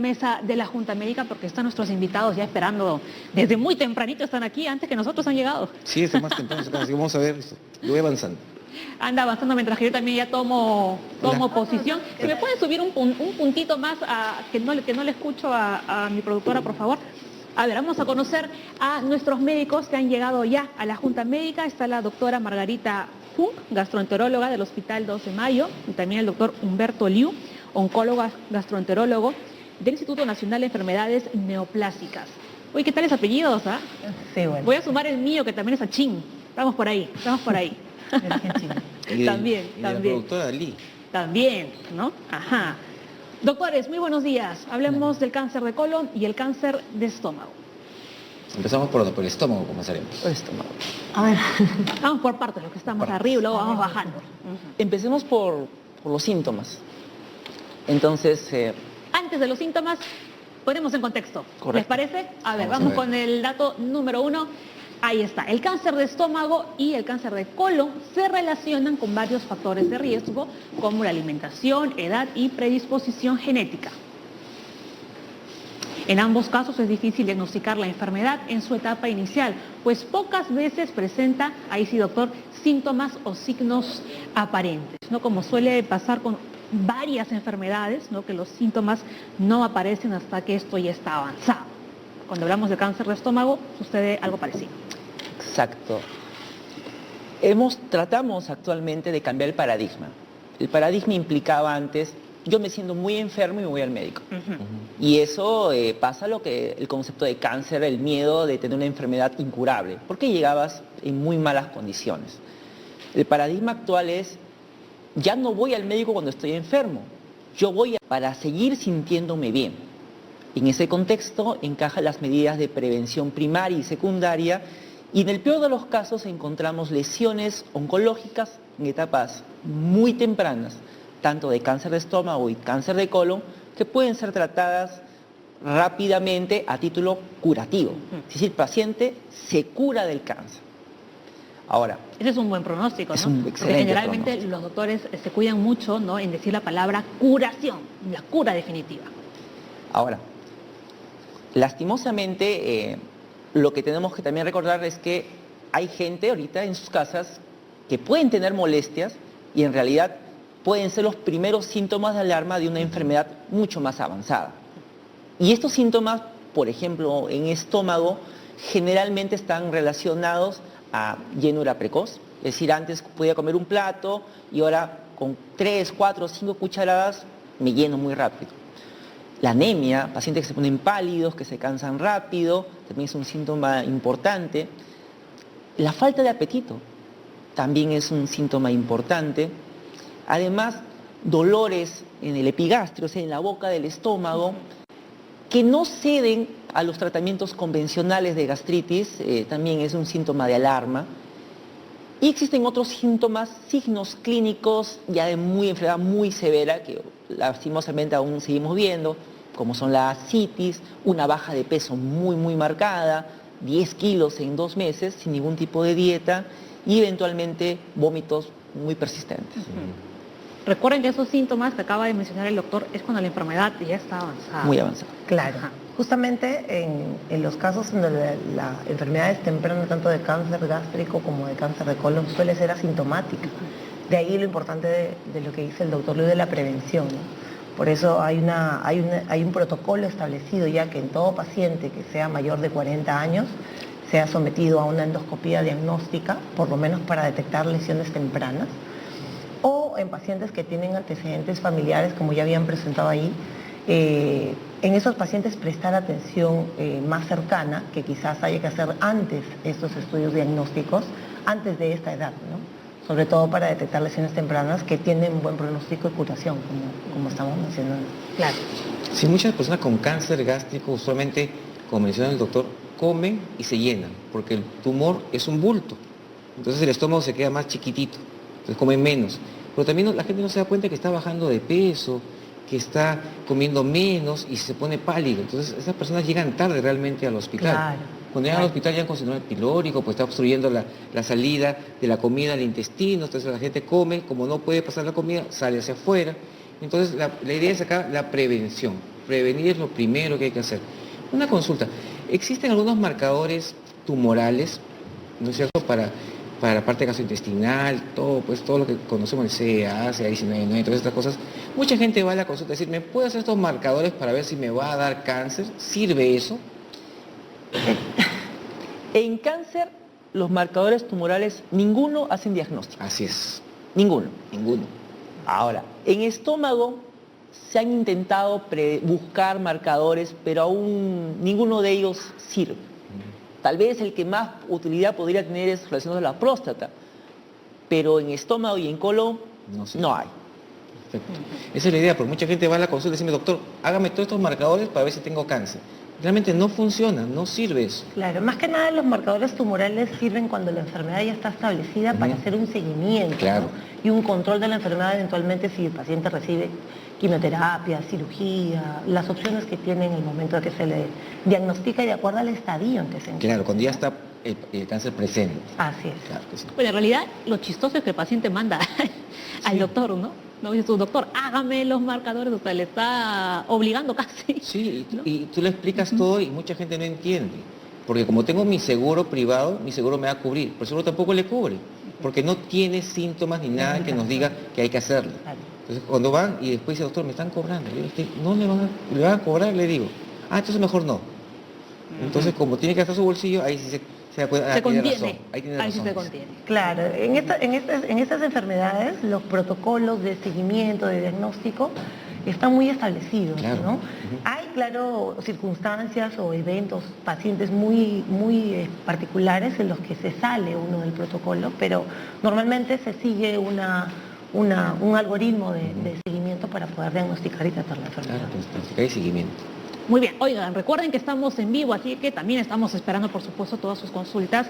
mesa de la Junta Médica porque están nuestros invitados ya esperando. Desde muy tempranito están aquí, antes que nosotros han llegado. Sí, es más temprano, así que vamos a ver, yo voy avanzando. Anda avanzando mientras que yo también ya tomo posición. ¿Se me puede subir un puntito más que no le escucho a mi productora, por favor? A ver, vamos a conocer a nuestros médicos que han llegado ya a la Junta Médica. Está la doctora Margarita Funk, gastroenteróloga del Hospital 2 de Mayo, y también el doctor Humberto Liu, oncólogo gastroenterólogo del Instituto Nacional de Enfermedades Neoplásicas. Oye, ¿qué tales apellidos? Sí, bueno. Voy a sumar el mío, que también es Achín. Estamos por ahí. También. La productora Lee. También, ¿no? Ajá. Doctores, muy buenos días. Hablemos del cáncer de colon y el cáncer de estómago. Empezamos por el estómago, comenzaremos. Por estómago. A ver. Vamos por partes, los que estamos arriba, luego vamos bajando. Empecemos por los síntomas. Entonces... Antes de los síntomas, ponemos en contexto. Correcto. ¿Les parece? A ver, vamos con el dato número 1. Ahí está. El cáncer de estómago y el cáncer de colon se relacionan con varios factores de riesgo, como la alimentación, edad y predisposición genética. En ambos casos es difícil diagnosticar la enfermedad en su etapa inicial, pues pocas veces presenta, ahí sí doctor, síntomas o signos aparentes, ¿no? Como suele pasar con varias enfermedades, ¿no? Que los síntomas no aparecen hasta que esto ya está avanzado. Cuando hablamos de cáncer de estómago, sucede algo parecido. Exacto. Tratamos actualmente de cambiar el paradigma. El paradigma implicaba antes, yo me siento muy enfermo y me voy al médico. Y eso pasa el concepto de cáncer, el miedo de tener una enfermedad incurable, porque llegabas en muy malas condiciones. El paradigma actual es, ya no voy al médico cuando estoy enfermo, yo voy para seguir sintiéndome bien. En ese contexto encajan las medidas de prevención primaria y secundaria, y en el peor de los casos encontramos lesiones oncológicas en etapas muy tempranas, tanto de cáncer de estómago y cáncer de colon, que pueden ser tratadas rápidamente a título curativo. Es decir, el paciente se cura del cáncer. Ahora, ese es un buen pronóstico, ¿no? Es un excelente porque generalmente pronóstico. Los doctores se cuidan mucho, ¿no? En decir la palabra curación, la cura definitiva. Ahora, lastimosamente, lo que tenemos que también recordar es que hay gente ahorita en sus casas que pueden tener molestias y en realidad pueden ser los primeros síntomas de alarma de una enfermedad mucho más avanzada. Y estos síntomas, por ejemplo, en estómago, generalmente están relacionados a llenura precoz. Es decir, antes podía comer un plato y ahora con 3, 4, 5 cucharadas me lleno muy rápido. La anemia, pacientes que se ponen pálidos, que se cansan rápido, también es un síntoma importante. La falta de apetito también es un síntoma importante. Además, dolores en el epigastrio, o sea, en la boca del estómago, que no ceden a los tratamientos convencionales de gastritis, también es un síntoma de alarma. Y existen otros síntomas, signos clínicos ya de enfermedad muy severa, que lastimosamente aún seguimos viendo, como son la ascitis, una baja de peso muy marcada, 10 kilos en 2 meses, sin ningún tipo de dieta, y eventualmente vómitos muy persistentes. Recuerden que esos síntomas que acaba de mencionar el doctor es cuando la enfermedad ya está avanzada. Muy avanzada. Claro. Ajá. Justamente en los casos donde la enfermedad es temprana, tanto de cáncer gástrico como de cáncer de colon, suele ser asintomática. De ahí lo importante de lo que dice el doctor Luis de la prevención, ¿no? Por eso hay un protocolo establecido ya que en todo paciente que sea mayor de 40 años sea sometido a una endoscopía diagnóstica, por lo menos para detectar lesiones tempranas, o en pacientes que tienen antecedentes familiares, como ya habían presentado ahí, en esos pacientes prestar atención más cercana, que quizás haya que hacer antes estos estudios diagnósticos, antes de esta edad, ¿no? Sobre todo para detectar lesiones tempranas que tienen buen pronóstico y curación, como estamos mencionando. Claro. Sí, muchas personas con cáncer gástrico usualmente, como menciona el doctor, comen y se llenan, porque el tumor es un bulto. Entonces el estómago se queda más chiquitito, entonces comen menos. Pero también la gente no se da cuenta que está bajando de peso, que está comiendo menos y se pone pálido. Entonces esas personas llegan tarde realmente al hospital. Claro. Cuando llegan al hospital llegan con síndrome pilórico, pues está obstruyendo la salida de la comida al intestino, entonces la gente come, como no puede pasar la comida, sale hacia afuera. Entonces la idea es acá la prevención. prevenir es lo primero que hay que hacer. Una consulta, ¿existen algunos marcadores tumorales, ¿no es cierto?, para la parte gastrointestinal, todo, pues todo lo que conocemos, el CA, CA19, todas estas cosas? Mucha gente va a la consulta a decir, ¿me puedo hacer estos marcadores para ver si me va a dar cáncer? ¿Sirve eso? En cáncer, los marcadores tumorales, ninguno hacen diagnóstico. Así es. Ninguno. Ninguno. Ahora, en estómago se han intentado buscar marcadores, pero aún ninguno de ellos sirve. Tal vez el que más utilidad podría tener es relacionado a la próstata, pero en estómago y en colon no hay. Perfecto. Esa es la idea, porque mucha gente va a la consulta y dice, doctor, hágame todos estos marcadores para ver si tengo cáncer. Realmente no funciona, no sirve eso. Claro, más que nada los marcadores tumorales sirven cuando la enfermedad ya está establecida para hacer un seguimiento, Claro. ¿no? Y un control de la enfermedad eventualmente si el paciente recibe quimioterapia, cirugía, las opciones que tiene en el momento de que se le diagnostica y de acuerdo al estadio en que se encuentra. Claro, cuando ya está el cáncer presente. Así es. Claro que sí. Bueno, en realidad lo chistoso es que el paciente manda al doctor, ¿no? No dice su doctor, hágame los marcadores, o sea, le está obligando casi. Sí, ¿no? y tú le explicas todo y mucha gente no entiende. Porque como tengo mi seguro privado, mi seguro me va a cubrir, pero el seguro tampoco le cubre, porque no tiene síntomas ni nada que nos diga que hay que hacerlo. Claro. Entonces cuando van y después dice, doctor, me están cobrando. Yo digo, no le van a cobrar, le digo. Ah, entonces mejor no. Entonces como tiene que gastar su bolsillo, ahí sí se da cuenta, Se tiene contiene, razón. Ahí tiene ahí sí razón. se contiene. Claro, en estas enfermedades los protocolos de seguimiento, de diagnóstico, están muy establecidos, Claro. ¿no? Ujú. Hay, claro, circunstancias o eventos, pacientes muy particulares en los que se sale uno del protocolo, pero normalmente se sigue un algoritmo de seguimiento para poder diagnosticar y tratar la enfermedad. Claro, pues hay seguimiento. Muy bien, oigan, recuerden que estamos en vivo, así que también estamos esperando, por supuesto, todas sus consultas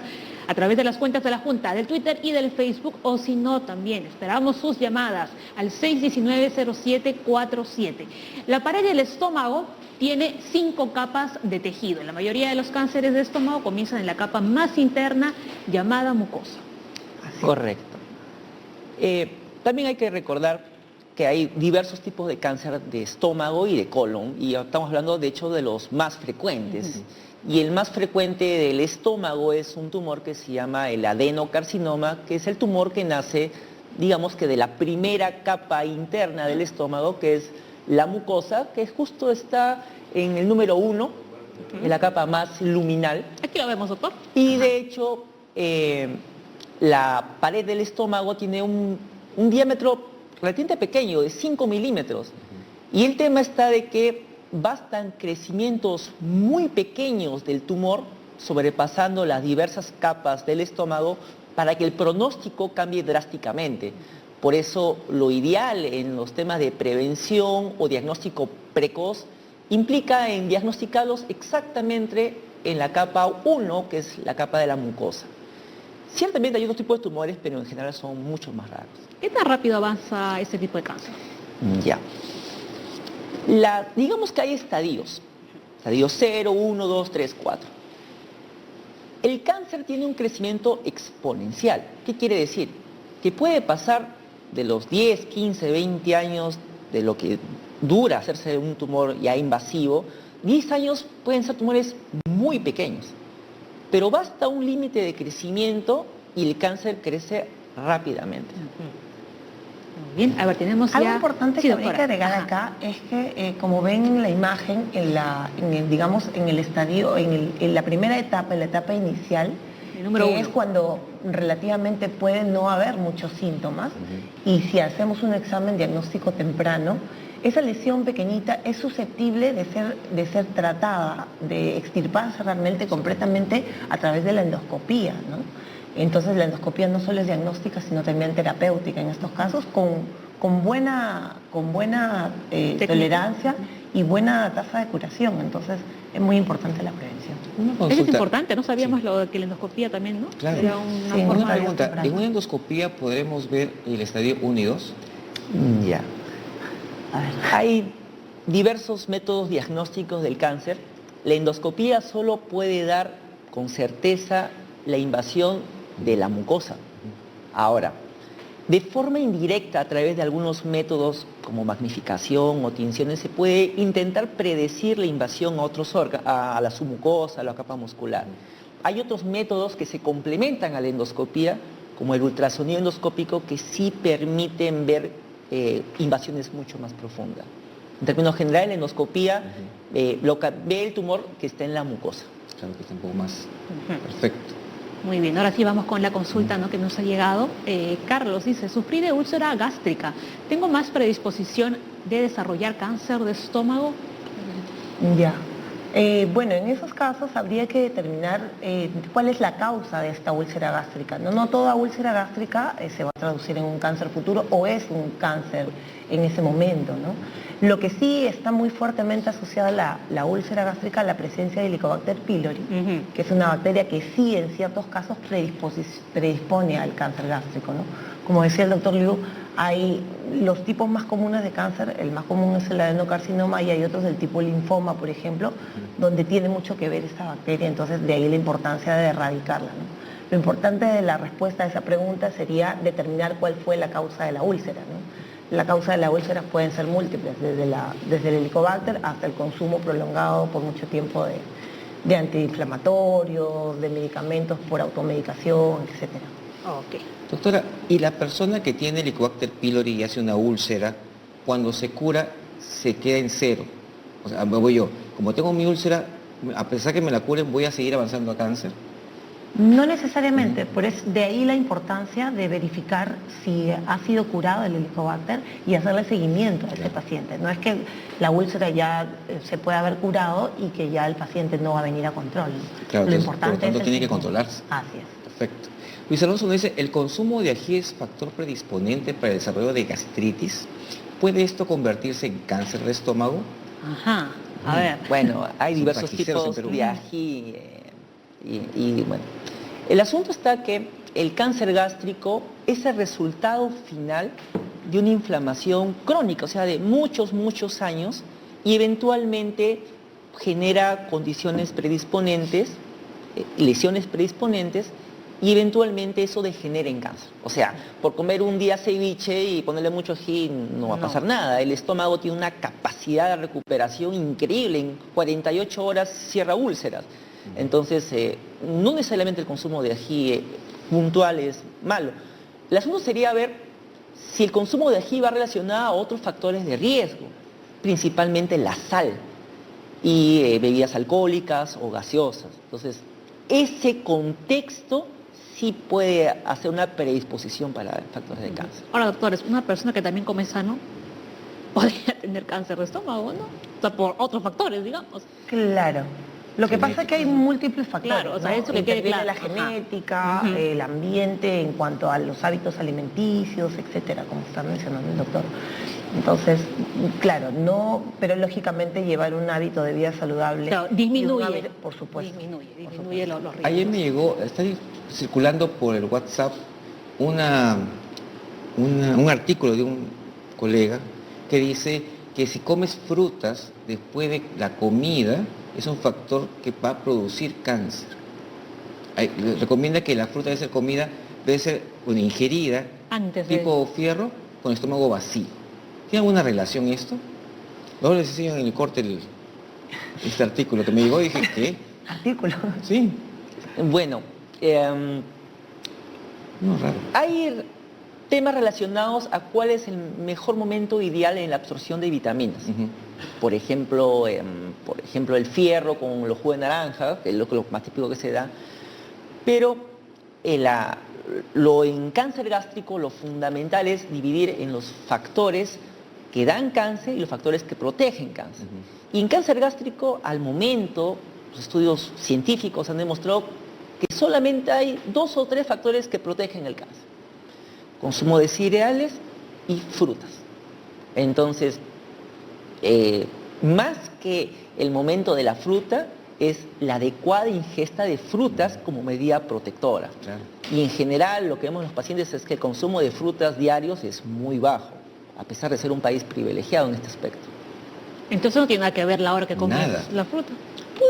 a través de las cuentas de la Junta, del Twitter y del Facebook, o si no, también esperamos sus llamadas al 619-0747. La pared del estómago tiene 5 capas de tejido. La mayoría de los cánceres de estómago comienzan en la capa más interna, llamada mucosa. Así. Correcto. También hay que recordar que hay diversos tipos de cáncer de estómago y de colon, y estamos hablando de hecho de los más frecuentes. Y el más frecuente del estómago es un tumor que se llama el adenocarcinoma, que es el tumor que nace, digamos que de la primera capa interna del estómago, que es la mucosa, que justo está en el número 1, en la capa más luminal. Aquí lo vemos, doctor. Y de hecho, la pared del estómago tiene un diámetro relativamente pequeño, de 5 milímetros. Y el tema está de que bastan crecimientos muy pequeños del tumor, sobrepasando las diversas capas del estómago, para que el pronóstico cambie drásticamente. Por eso lo ideal en los temas de prevención o diagnóstico precoz implica en diagnosticarlos exactamente en la capa 1, que es la capa de la mucosa. Ciertamente hay otros tipos de tumores, pero en general son mucho más raros. ¿Qué tan rápido avanza ese tipo de cáncer? Ya. Digamos que hay estadios. Estadio 0, 1, 2, 3, 4. El cáncer tiene un crecimiento exponencial. ¿Qué quiere decir? Que puede pasar de los 10, 15, 20 años de lo que dura hacerse un tumor ya invasivo, 10 años pueden ser tumores muy pequeños. Pero basta un límite de crecimiento y el cáncer crece rápidamente. Muy bien, a ver, tenemos Algo ya... importante Sí, que habría que doctora. agregar Ajá. acá es que, como ven en la imagen, en el estadio, en la primera etapa, en la etapa inicial, El número que 1. es cuando relativamente puede no haber muchos síntomas, y si hacemos un examen diagnóstico temprano, esa lesión pequeñita es susceptible de ser tratada, de extirparse realmente completamente a través de la endoscopía, ¿no? Entonces la endoscopía no solo es diagnóstica, sino también terapéutica en estos casos, con buena tolerancia y buena tasa de curación. Entonces es muy importante la prevención. Una Eso es consulta. importante, no sabíamos Sí. lo de que la endoscopía también, ¿no? Claro. Era una Sí, forma Una de- pregunta, temprano. ¿en una endoscopía podremos ver el estadio 1 y 2? Ya. A ver, hay diversos métodos diagnósticos del cáncer. La endoscopía solo puede dar con certeza la invasión de la mucosa. Ahora, De forma indirecta, a través de algunos métodos como magnificación o tinciones, se puede intentar predecir la invasión a otros órganos, a la submucosa, a la capa muscular. Hay otros métodos que se complementan a la endoscopía, como el ultrasonido endoscópico, que sí permiten ver invasiones mucho más profundas. En términos generales, la endoscopía ve el tumor que está en la mucosa. Claro que está un poco más perfecto. Muy bien, ahora sí vamos con la consulta, ¿no?, que nos ha llegado. Carlos dice, sufrí de úlcera gástrica. ¿Tengo más predisposición de desarrollar cáncer de estómago? Ya. Bueno, en esos casos habría que determinar cuál es la causa de esta úlcera gástrica. No toda úlcera gástrica se va a traducir en un cáncer futuro o es un cáncer en ese momento, ¿no? Lo que sí está muy fuertemente asociada la úlcera gástrica a la presencia de Helicobacter pylori, que es una bacteria que sí en ciertos casos predispone al cáncer gástrico, ¿no? Como decía el doctor Liu, hay los tipos más comunes de cáncer, el más común es el adenocarcinoma y hay otros del tipo linfoma, por ejemplo, donde tiene mucho que ver esta bacteria, entonces de ahí la importancia de erradicarla, ¿no? Lo importante de la respuesta a esa pregunta sería determinar cuál fue la causa de la úlcera, ¿no? La causa de la úlcera pueden ser múltiples, desde el Helicobacter hasta el consumo prolongado por mucho tiempo de antiinflamatorios, de medicamentos por automedicación, etc. Ok. Doctora, ¿y la persona que tiene Helicobacter pylori y hace una úlcera, cuando se cura, se queda en cero? O sea, voy yo, como tengo mi úlcera, a pesar que me la curen, ¿voy a seguir avanzando a cáncer? No necesariamente, de ahí la importancia de verificar si ha sido curado el Helicobacter y hacerle seguimiento a ese paciente. No es que la úlcera ya se pueda haber curado y que ya el paciente no va a venir a control. Claro, Lo entonces, importante por lo tanto, es tiene que controlarse. Así es. Perfecto. Luis Alonso nos dice, ¿el consumo de ají es factor predisponente para el desarrollo de gastritis? ¿Puede esto convertirse en cáncer de estómago? Ajá, a ver. Bueno, hay Son diversos taquiceros en tipos Perú. de ají y bueno. El asunto está que el cáncer gástrico es el resultado final de una inflamación crónica, o sea, de muchos años, y eventualmente genera condiciones predisponentes, lesiones predisponentes, y eventualmente eso degenera en cáncer. O sea, por comer un día ceviche y ponerle mucho ají no va a pasar nada. El estómago tiene una capacidad de recuperación increíble, en 48 horas cierra úlceras. Entonces, no necesariamente el consumo de ají puntual es malo. El asunto sería ver si el consumo de ají va relacionado a otros factores de riesgo, principalmente la sal y bebidas alcohólicas o gaseosas. Entonces, ese contexto sí puede hacer una predisposición para factores de cáncer. Ahora, doctores, una persona que también come sano podría tener cáncer de estómago, ¿no? O sea, por otros factores, digamos. Claro. Lo que pasa es que hay múltiples factores. Claro, o sea, ¿no? eso que quede Interviene claro. la Ajá. genética, el ambiente en cuanto a los hábitos alimenticios, etcétera, como está mencionando el doctor. Entonces, claro, pero lógicamente llevar un hábito de vida saludable. Claro, y un disminuye. hábito, por supuesto. Disminuye los riesgos. Ayer me llegó, está circulando por el WhatsApp un artículo de un colega que dice que si comes frutas después de la comida es un factor que va a producir cáncer. Recomienda que la fruta debe ser comida, debe ser ingerida Antes de... tipo fierro con el estómago vacío. ¿Tiene alguna relación esto? Luego les enseño en el corte este artículo que me llegó y dije, ¿qué? Artículo. Sí, Bueno, no, raro. hay temas relacionados a cuál es el mejor momento ideal en la absorción de vitaminas. Por ejemplo, el fierro con los jugos de naranja, que es lo más típico que se da. Pero en cáncer gástrico lo fundamental es dividir en los factores que dan cáncer y los factores que protegen cáncer. Y en cáncer gástrico, al momento, los estudios científicos han demostrado que solamente hay 2 o 3 factores que protegen el cáncer: consumo de cereales y frutas. Entonces, más que el momento de la fruta, es la adecuada ingesta de frutas como medida protectora. Claro. Y en general lo que vemos en los pacientes es que el consumo de frutas diarios es muy bajo, a pesar de ser un país privilegiado en este aspecto. Entonces no tiene nada que ver la hora que comes Nada. la fruta.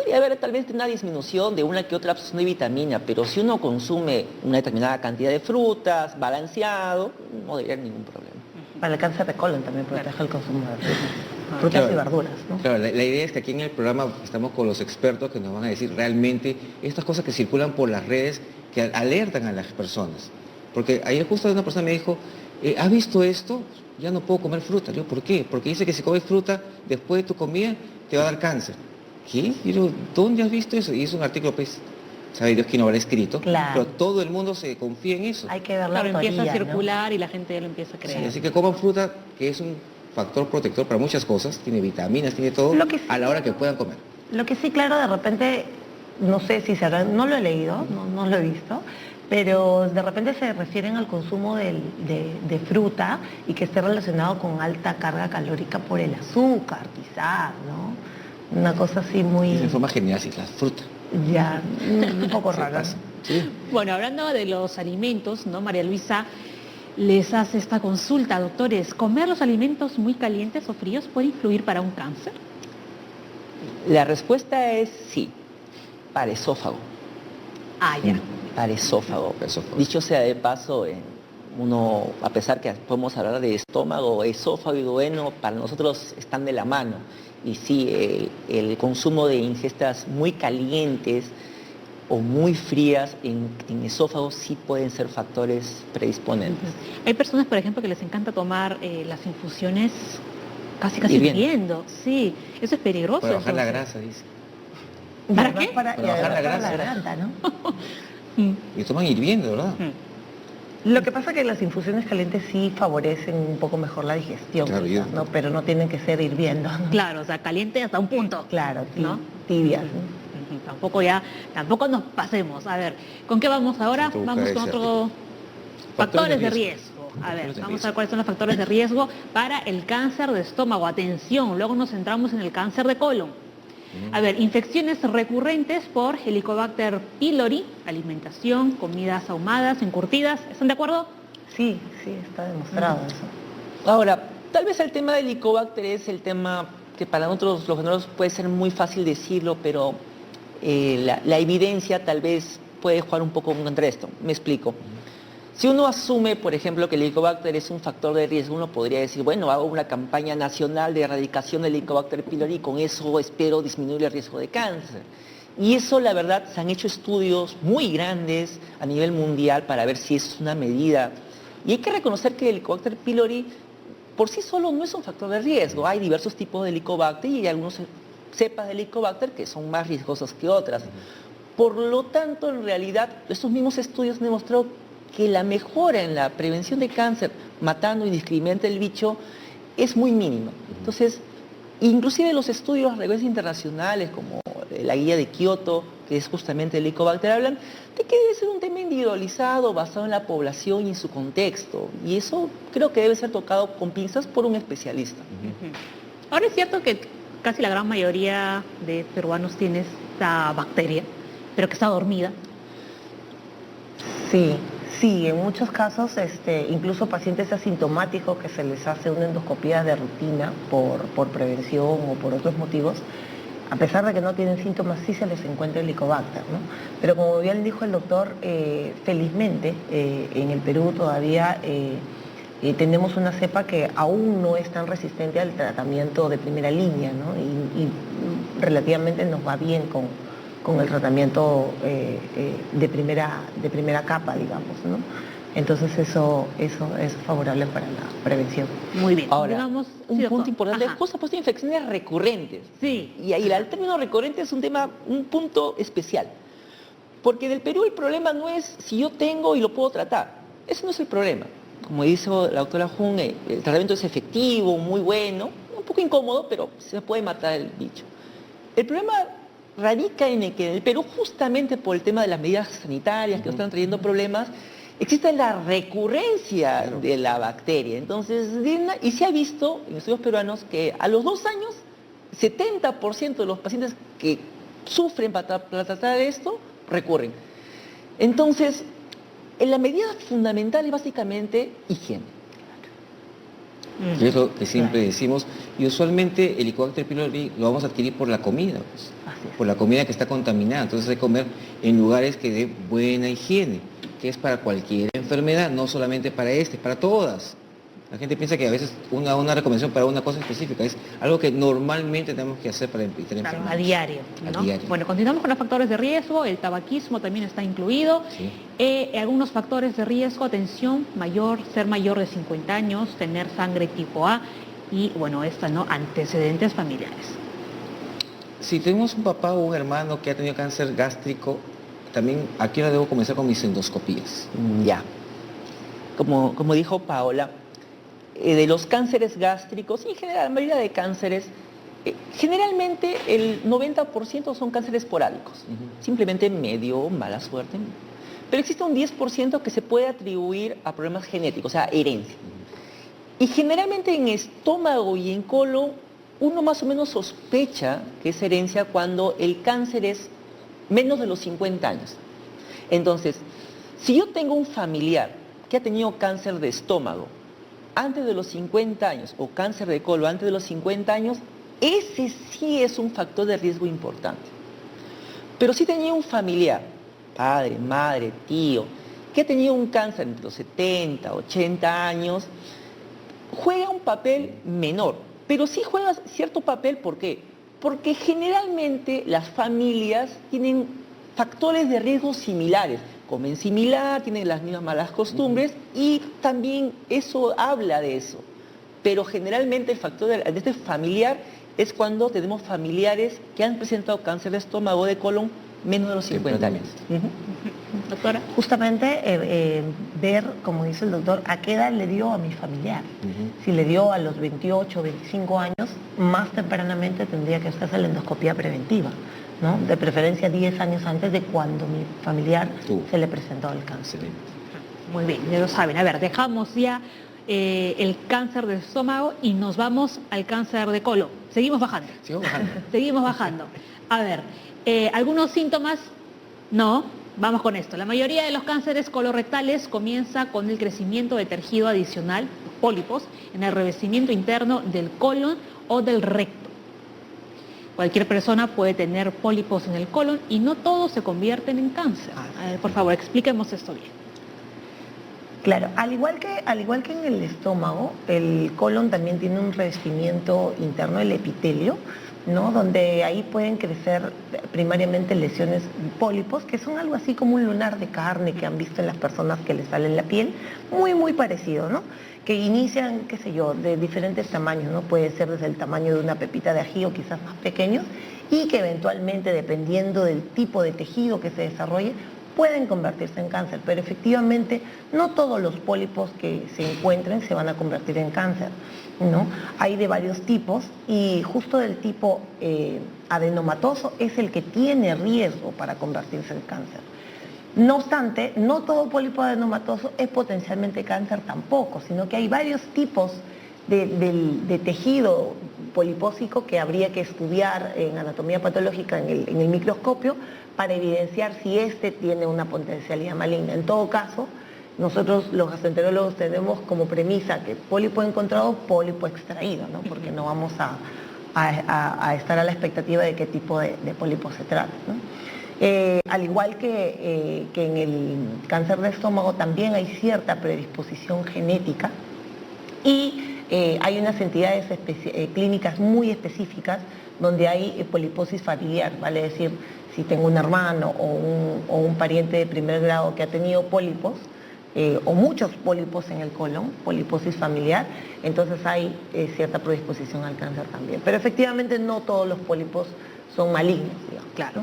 puede haber tal vez una disminución de una que otra absorción de vitamina, pero si uno consume una determinada cantidad de frutas, balanceado, no debería haber ningún problema. Para el cáncer de colon también protege el consumo de frutas y verduras, ¿no? Claro, la idea es que aquí en el programa estamos con los expertos que nos van a decir realmente estas cosas que circulan por las redes que alertan a las personas. Porque ayer justo una persona me dijo, ¿has visto esto? Ya no puedo comer fruta. Le digo, ¿por qué? Porque dice que si comes fruta después de tu comida te va a dar cáncer. ¿Qué? Y yo, ¿dónde has visto eso? Y es un artículo, pues, sabe Dios quién lo habrá escrito, Claro. pero todo el mundo se confía en eso. Hay que ver la Claro, empieza a autoría, ¿no? circular y la gente ya lo empieza a Sí, creer. así que coman fruta, que es un factor protector para muchas cosas, tiene vitaminas, tiene todo, Lo que sí- a la hora que puedan comer. Lo que sí, claro, de repente, no sé si será, no lo he leído, no lo he visto, pero de repente se refieren al consumo de fruta y que esté relacionado con alta carga calórica por el azúcar, quizás, ¿no? Una cosa así muy, Es en forma general, sí, la fruta. ya, un poco Se rara. pasa. ¿no? Sí. Bueno, hablando de los alimentos, ¿no? María Luisa les hace esta consulta, doctores. ¿Comer los alimentos muy calientes o fríos puede influir para un cáncer? La respuesta es sí, para esófago. Ah, ya. Para esófago. Esófago. Dicho sea de paso, uno, a pesar que podemos hablar de estómago, esófago y duodeno, para nosotros están de la mano. Y sí, el consumo de ingestas muy calientes o muy frías en esófago sí pueden ser factores predisponentes. Hay personas, por ejemplo, que les encanta tomar las infusiones casi Hirviendo. hirviendo. Sí, eso es peligroso. Para bajar la entonces. grasa, dice. Y ¿Para además qué? y Para además bajar la para grasa. la garganta, ¿no? Mm, Y toman hirviendo, ¿verdad? mm. Lo que pasa es que las infusiones calientes sí favorecen un poco mejor la digestión, Claro, quizás, yo- ¿no? Pero no tienen que ser hirviendo, ¿no? Claro, o sea, caliente hasta un punto. Claro, ¿No? tibias, ¿no? Ujú, tampoco nos pasemos. A ver, ¿con qué vamos ahora? Hay que buscar Vamos con ese otros factores de riesgo. A ver, Factores de vamos a riesgo. ver cuáles son los factores de riesgo para el cáncer de estómago. Atención, luego nos centramos en el cáncer de colon. A ver, infecciones recurrentes por Helicobacter pylori, alimentación, comidas ahumadas, encurtidas. ¿Están de acuerdo? Sí, está demostrado eso. Ahora, tal vez el tema del Helicobacter es el tema que para nosotros los generales puede ser muy fácil decirlo, pero la evidencia tal vez puede jugar un poco contra esto. Me explico. Si uno asume, por ejemplo, que el Helicobacter es un factor de riesgo, uno podría decir, bueno, hago una campaña nacional de erradicación del Helicobacter pylori y con eso espero disminuir el riesgo de cáncer. Y eso, la verdad, se han hecho estudios muy grandes a nivel mundial para ver si es una medida. Y hay que reconocer que el Helicobacter pylori por sí solo no es un factor de riesgo. Hay diversos tipos de Helicobacter y hay algunos cepas de Helicobacter que son más riesgosas que otras. Por lo tanto, en realidad, estos mismos estudios han demostrado que la mejora en la prevención de cáncer, matando indiscriminadamente el bicho, es muy mínima. Entonces, inclusive los estudios a niveles internacionales, como la guía de Kioto, que es justamente el Helicobacter, hablan de que debe ser un tema individualizado, basado en la población y en su contexto. Y eso creo que debe ser tocado con pinzas por un especialista. Ahora es cierto que casi la gran mayoría de peruanos tiene esta bacteria, pero que está dormida. Sí, en muchos casos, incluso pacientes asintomáticos que se les hace una endoscopía de rutina por prevención o por otros motivos, a pesar de que no tienen síntomas, sí se les encuentra el Helicobacter, ¿no? Pero como bien dijo el doctor, felizmente en el Perú todavía tenemos una cepa que aún no es tan resistente al tratamiento de primera línea, ¿no? Y relativamente nos va bien con el tratamiento de primera capa, digamos, ¿no? Entonces eso es favorable para la prevención. Muy bien. Ahora, Digamos, un sí, doctor. punto importante es Ajá. justo puesto infecciones recurrentes. Sí. Y ahí el término recurrente es un punto especial. Porque en el Perú el problema no es si yo tengo y lo puedo tratar. Ese no es el problema. Como dice la doctora Jun, el tratamiento es efectivo, muy bueno, un poco incómodo, pero se puede matar el bicho. El problema radica en el que en el Perú, justamente por el tema de las medidas sanitarias que nos están trayendo problemas, existe la recurrencia de la bacteria. Entonces, y se ha visto en estudios peruanos que a los 2 años, 70% de los pacientes que sufren para tratar esto recurren. Entonces, la medida fundamental es básicamente higiene. que es lo que siempre decimos, y usualmente el Helicobacter pylori lo vamos a adquirir por la comida, pues, Así es. por la comida que está contaminada. Entonces hay que comer en lugares que dé buena higiene, que es para cualquier enfermedad, no solamente para para todas. La gente piensa que a veces una recomendación para una cosa específica es algo que normalmente tenemos que hacer para evitar Claro, enfermedades. a diario, ¿no? A diario. Bueno, continuamos con los factores de riesgo. El tabaquismo también está incluido. Sí. Algunos factores de riesgo, atención, ser mayor de 50 años, tener sangre tipo A y, bueno, ¿no? Antecedentes familiares. Si tenemos un papá o un hermano que ha tenido cáncer gástrico, también aquí ahora debo comenzar con mis endoscopías. Ya. Como dijo Paola, de los cánceres gástricos, y en general la mayoría de cánceres, generalmente el 90% son cánceres esporádicos, simplemente medio mala suerte. Pero existe un 10% que se puede atribuir a problemas genéticos, o sea, herencia. Y generalmente en estómago y en colon, uno más o menos sospecha que es herencia cuando el cáncer es menos de los 50 años. Entonces, si yo tengo un familiar que ha tenido cáncer de estómago antes de los 50 años o cáncer de colon antes de los 50 años, ese sí es un factor de riesgo importante. Pero si tenía un familiar, padre, madre, tío, que ha tenido un cáncer entre los 70, 80 años, juega un papel menor, pero sí juega cierto papel. ¿Por qué? Porque generalmente las familias tienen factores de riesgo similares, comen similar, tienen las mismas malas costumbres y también eso habla de eso. Pero generalmente el factor de este familiar es cuando tenemos familiares que han presentado cáncer de estómago o de colon menos de los 50 años. Doctora. Justamente ver, como dice el doctor, a qué edad le dio a mi familiar. Si le dio a los 28, 25 años, más tempranamente tendría que hacerse la endoscopía preventiva, ¿no? De preferencia 10 años antes de cuando mi familiar se le presentó el cáncer. Muy bien, ya lo saben. A ver, dejamos ya el cáncer de estómago y nos vamos al cáncer de colon. Seguimos bajando. Seguimos bajando. A ver, ¿algunos síntomas? No. Vamos con esto. La mayoría de los cánceres colorectales comienza con el crecimiento de tejido adicional, pólipos, en el revestimiento interno del colon o del recto. Cualquier persona puede tener pólipos en el colon y no todos se convierten en cáncer. A ver, por favor, expliquemos esto bien. Claro, al igual que en el estómago, el colon también tiene un revestimiento interno, el epitelio, ¿no? Donde ahí pueden crecer primariamente lesiones, pólipos, que son algo así como un lunar de carne que han visto en las personas que les sale en la piel, muy parecido, ¿no? Que inician, qué sé yo, de diferentes tamaños, ¿no? Puede ser desde el tamaño de una pepita de ají o quizás más pequeños, y que eventualmente, dependiendo del tipo de tejido que se desarrolle, pueden convertirse en cáncer, pero efectivamente no todos los pólipos que se encuentren se van a convertir en cáncer, ¿no? Hay de varios tipos y justo del tipo adenomatoso es el que tiene riesgo para convertirse en cáncer. No obstante, no todo pólipo adenomatoso es potencialmente cáncer tampoco, sino que hay varios tipos de tejido polipósico que habría que estudiar en anatomía patológica en el microscopio para evidenciar si este tiene una potencialidad maligna. En todo caso, nosotros los gastroenterólogos tenemos como premisa que pólipo encontrado, pólipo extraído, ¿no? Porque no vamos a estar a la expectativa de qué tipo de pólipo se trata, ¿no? Al igual que en el cáncer de estómago también hay cierta predisposición genética y hay unas entidades clínicas muy específicas donde hay poliposis familiar, vale decir, si tengo un hermano o un pariente de primer grado que ha tenido pólipos, o muchos pólipos en el colon, poliposis familiar, entonces hay cierta predisposición al cáncer también. Pero efectivamente no todos los pólipos son malignos, digamos. Claro.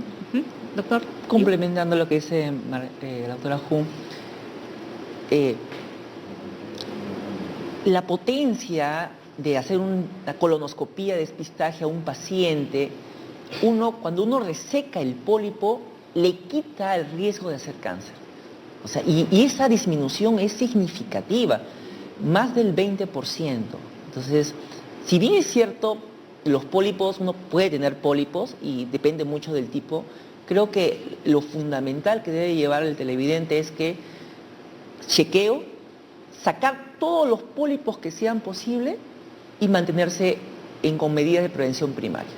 Doctor. Complementando lo que dice la doctora Jun, la potencia de hacer una colonoscopía de despistaje a un paciente, cuando uno reseca el pólipo, le quita el riesgo de hacer cáncer. O sea, y esa disminución es significativa, más del 20%. Entonces, si bien es cierto, los pólipos, uno puede tener pólipos y depende mucho del tipo, creo que lo fundamental que debe llevar el televidente es que chequeo, sacar todos los pólipos que sean posibles y mantenerse con medidas de prevención primaria.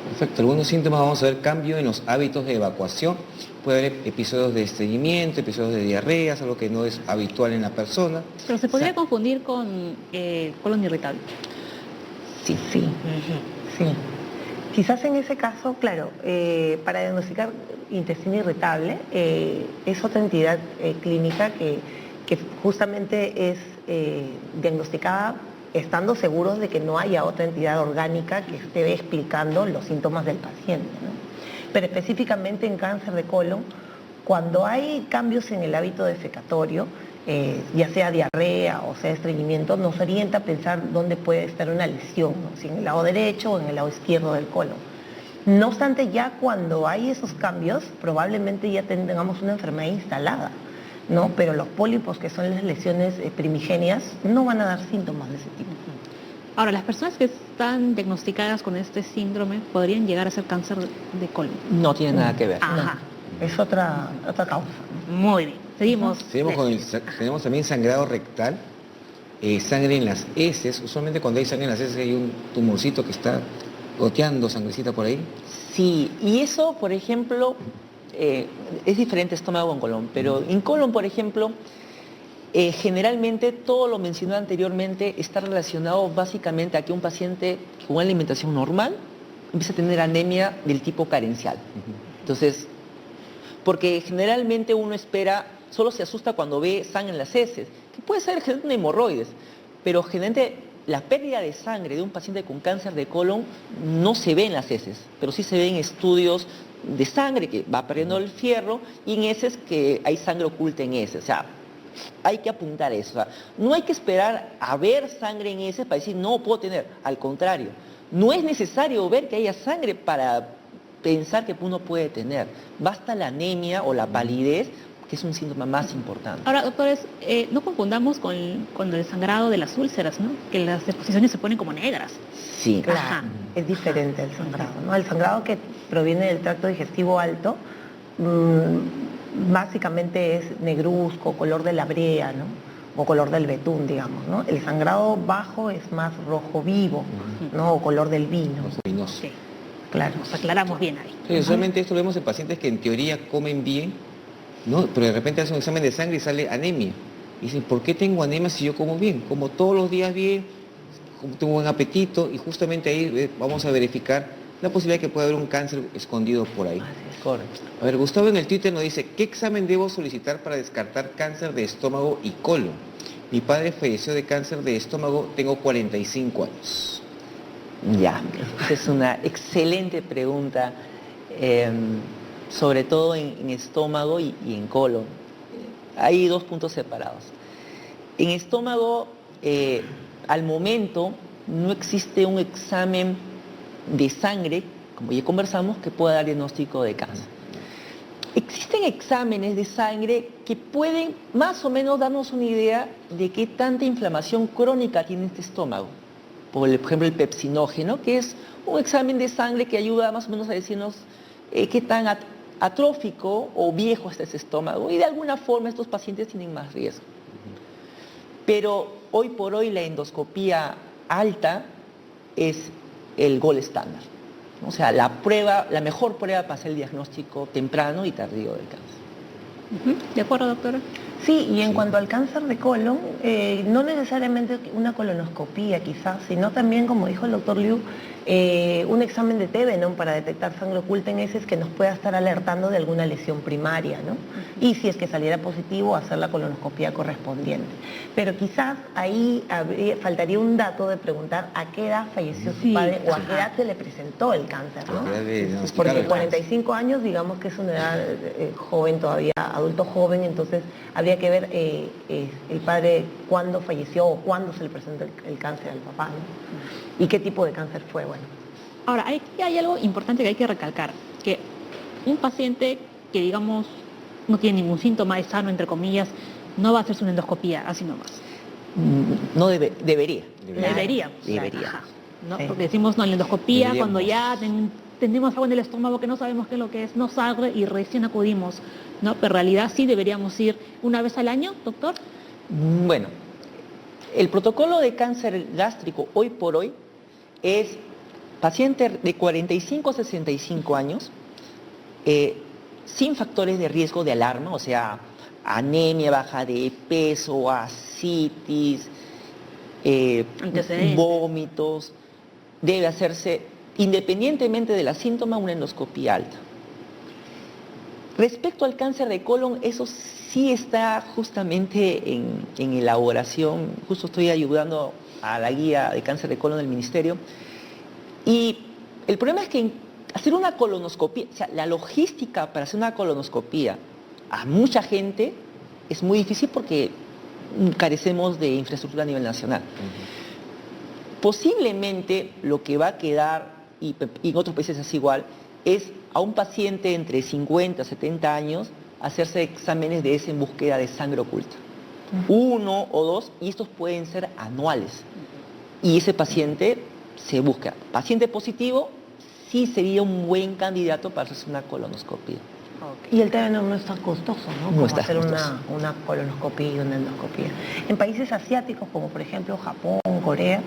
Perfecto. Algunos síntomas, vamos a ver cambio en los hábitos de evacuación. Puede haber episodios de estreñimiento, episodios de diarrea, algo que no es habitual en la persona. Pero se podría confundir con colon irritable. Sí. Sí, sí. Quizás en ese caso, claro, para diagnosticar intestino irritable, es otra entidad clínica que justamente es diagnosticada estando seguros de que no haya otra entidad orgánica que esté explicando los síntomas del paciente, ¿no? Pero específicamente en cáncer de colon, cuando hay cambios en el hábito defecatorio, ya sea diarrea o sea estreñimiento, nos orienta a pensar dónde puede estar una lesión, ¿no? Si en el lado derecho o en el lado izquierdo del colon. No obstante, ya cuando hay esos cambios, probablemente ya tengamos una enfermedad instalada, ¿no? Pero los pólipos, que son las lesiones primigenias, no van a dar síntomas de ese tipo. Ahora, las personas que están diagnosticadas con este síndrome podrían llegar a ser cáncer de colon. No tiene nada que ver. Ajá. Es otra causa. Muy bien. Seguimos. Tenemos también sangrado rectal, sangre en las heces. Usualmente cuando hay sangre en las heces hay un tumorcito que está goteando sangrecita por ahí. Sí, y eso, por ejemplo, es diferente estómago en colon, pero en colon, por ejemplo, generalmente todo lo mencionado anteriormente está relacionado básicamente a que un paciente con una alimentación normal empieza a tener anemia del tipo carencial. Entonces, porque generalmente uno espera, solo se asusta cuando ve sangre en las heces, que puede ser generalmente una hemorroides, pero generalmente la pérdida de sangre de un paciente con cáncer de colon no se ve en las heces, pero sí se ve en estudios de sangre que va perdiendo el fierro y en heces que hay sangre oculta en heces. O sea, hay que apuntar eso. O sea, no hay que esperar a ver sangre en heces para decir no puedo tener. Al contrario, no es necesario ver que haya sangre para pensar que uno puede tener. Basta la anemia o la palidez, que es un síntoma más importante. Ahora, doctores, no confundamos con el sangrado de las úlceras, ¿no? Que las deposiciones se ponen como negras. Sí. Claro, Ajá. es diferente el sangrado, ¿no? El sangrado que proviene del tracto digestivo alto, básicamente es negruzco, color de la brea, ¿no? O color del betún, digamos, ¿no? El sangrado bajo es más rojo vivo, ¿no? O color del vino. Vinoso. Sí. Claro. Nos aclaramos bien ahí. Sí, usualmente esto lo vemos en pacientes que en teoría comen bien, ¿no? Pero de repente hacen un examen de sangre y sale anemia. Y dicen, ¿por qué tengo anemia si yo como bien? Como todos los días bien, tengo buen apetito, y justamente ahí vamos a verificar la posibilidad de que pueda haber un cáncer escondido por ahí. Correcto. A ver, Gustavo en el Twitter nos dice, ¿qué examen debo solicitar para descartar cáncer de estómago y colon? Mi padre falleció de cáncer de estómago, tengo 45 años. Ya, esa es una excelente pregunta, sobre todo en estómago y en colon. Hay dos puntos separados. En estómago, al momento, no existe un examen de sangre, como ya conversamos, que pueda dar diagnóstico de cáncer. Existen exámenes de sangre que pueden más o menos darnos una idea de qué tanta inflamación crónica tiene este estómago. Por ejemplo, el pepsinógeno, que es un examen de sangre que ayuda más o menos a decirnos qué tan atrófico o viejo está ese estómago, y de alguna forma estos pacientes tienen más riesgo. Pero hoy por hoy la endoscopía alta es el gold estándar. O sea, la mejor prueba para hacer el diagnóstico temprano y tardío del cáncer. ¿De acuerdo, doctora? Sí, y en cuanto al cáncer de colon, no necesariamente una colonoscopía quizás, sino también, como dijo el doctor Liu, un examen de TB, ¿no? Para detectar sangre oculta en heces que nos pueda estar alertando de alguna lesión primaria, ¿no? Y si es que saliera positivo, hacer la colonoscopía correspondiente. Pero quizás ahí faltaría un dato de preguntar a qué edad falleció su padre o a qué edad se le presentó el cáncer, ¿no? Porque 45 años, digamos que es una edad joven todavía, adulto joven, entonces habría que ver el padre cuándo falleció o cuándo se le presentó el cáncer al papá, ¿no? ¿Y qué tipo de cáncer fue? Bueno. Ahora, aquí hay algo importante que hay que recalcar, que un paciente que, digamos, no tiene ningún síntoma, es sano, entre comillas, no va a hacerse una endoscopía así nomás. No debería. Debería. Debería. ¿No? Sí. Porque decimos, no, la endoscopía, Deberíamos. cuando ya tenemos algo en el estómago que no sabemos qué es lo que es, no salga y recién acudimos, ¿no? Pero en realidad sí deberíamos ir una vez al año, doctor. Bueno, el protocolo de cáncer gástrico hoy por hoy es paciente de 45 a 65 años, sin factores de riesgo de alarma, o sea, anemia, baja de peso, ascitis, Antecedentes. vómitos. Debe hacerse, independientemente de la síntoma, una endoscopía alta. Respecto al cáncer de colon, eso sí está justamente en elaboración. Justo estoy ayudando a la guía de cáncer de colon del ministerio. Y el problema es que hacer una colonoscopía, o sea, la logística para hacer una colonoscopía a mucha gente es muy difícil porque carecemos de infraestructura a nivel nacional. Posiblemente lo que va a quedar, y en otros países es igual, es a un paciente entre 50 y 70 años hacerse exámenes de ese en búsqueda de sangre oculta. 1 o 2, y estos pueden ser anuales. Y ese paciente se busca. Paciente positivo sí sería un buen candidato para hacerse una colonoscopia. Y el tema no es tan costoso, ¿no? No Como es tan hacer costoso. una colonoscopia y una endoscopia. En países asiáticos, como por ejemplo Japón, Corea,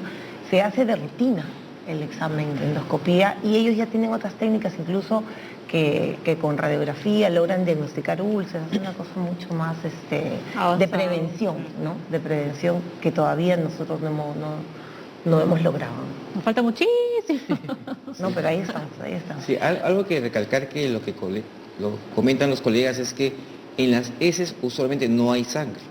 se hace de rutina el examen de endoscopía y ellos ya tienen otras técnicas, incluso que con radiografía logran diagnosticar úlceras. Es una cosa mucho más de prevención, ¿no? De prevención que todavía nosotros no hemos logrado. Nos falta muchísimo. No, pero ahí estamos, ahí estamos. Sí, algo que recalcar que lo que lo comentan los colegas es que en las heces usualmente no hay sangre.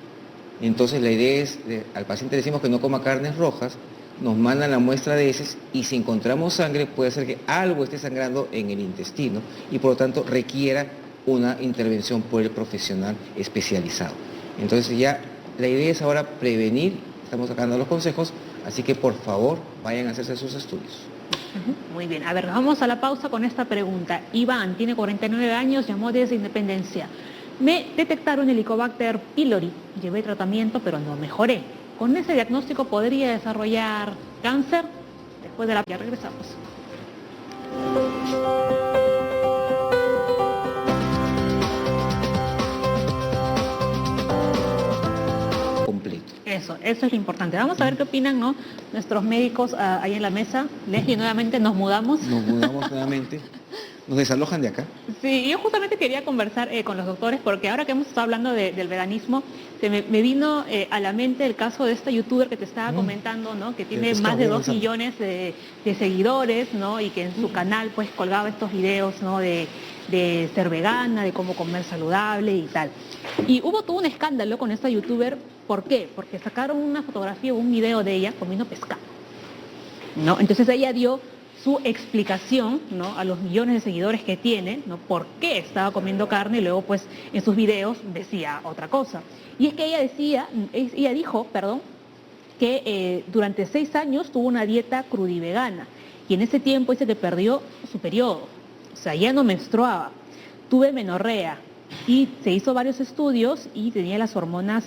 Entonces la idea es, al paciente le decimos que no coma carnes rojas, nos mandan la muestra de heces y si encontramos sangre puede ser que algo esté sangrando en el intestino y por lo tanto requiera una intervención por el profesional especializado. Entonces ya la idea es ahora prevenir, estamos sacando los consejos, así que por favor vayan a hacerse sus estudios. Muy bien, a ver, vamos a la pausa con esta pregunta. Iván tiene 49 años, llamó desde Independencia. Me detectaron Helicobacter pylori, llevé tratamiento pero no mejoré. ¿Con ese diagnóstico podría desarrollar cáncer? Después de la... Ya regresamos. Completo. Eso es lo importante. Vamos a ver qué opinan, ¿no? Nuestros médicos ahí en la mesa. Leslie, nuevamente nos mudamos. Nos mudamos nuevamente, nos desalojan de acá. Sí, yo justamente quería conversar con los doctores porque ahora que hemos estado hablando del veganismo, me vino a la mente el caso de esta youtuber que te estaba comentando, ¿no? Que tiene más de 2 millones de seguidores, ¿no? Y que en su canal pues colgaba estos videos, ¿no? De ser vegana, de cómo comer saludable y tal. Y hubo todo un escándalo con esta youtuber. ¿Por qué? Porque sacaron una fotografía o un video de ella comiendo pescado, ¿no? Entonces ella dio su explicación, ¿no? A los millones de seguidores que tiene, ¿no? Por qué estaba comiendo carne y luego pues en sus videos decía otra cosa. Y es que ella dijo, que durante 6 años tuvo una dieta crudivegana y en ese tiempo dice que perdió su periodo, o sea, ya no menstruaba, tuve menorrea y se hizo varios estudios y tenía las hormonas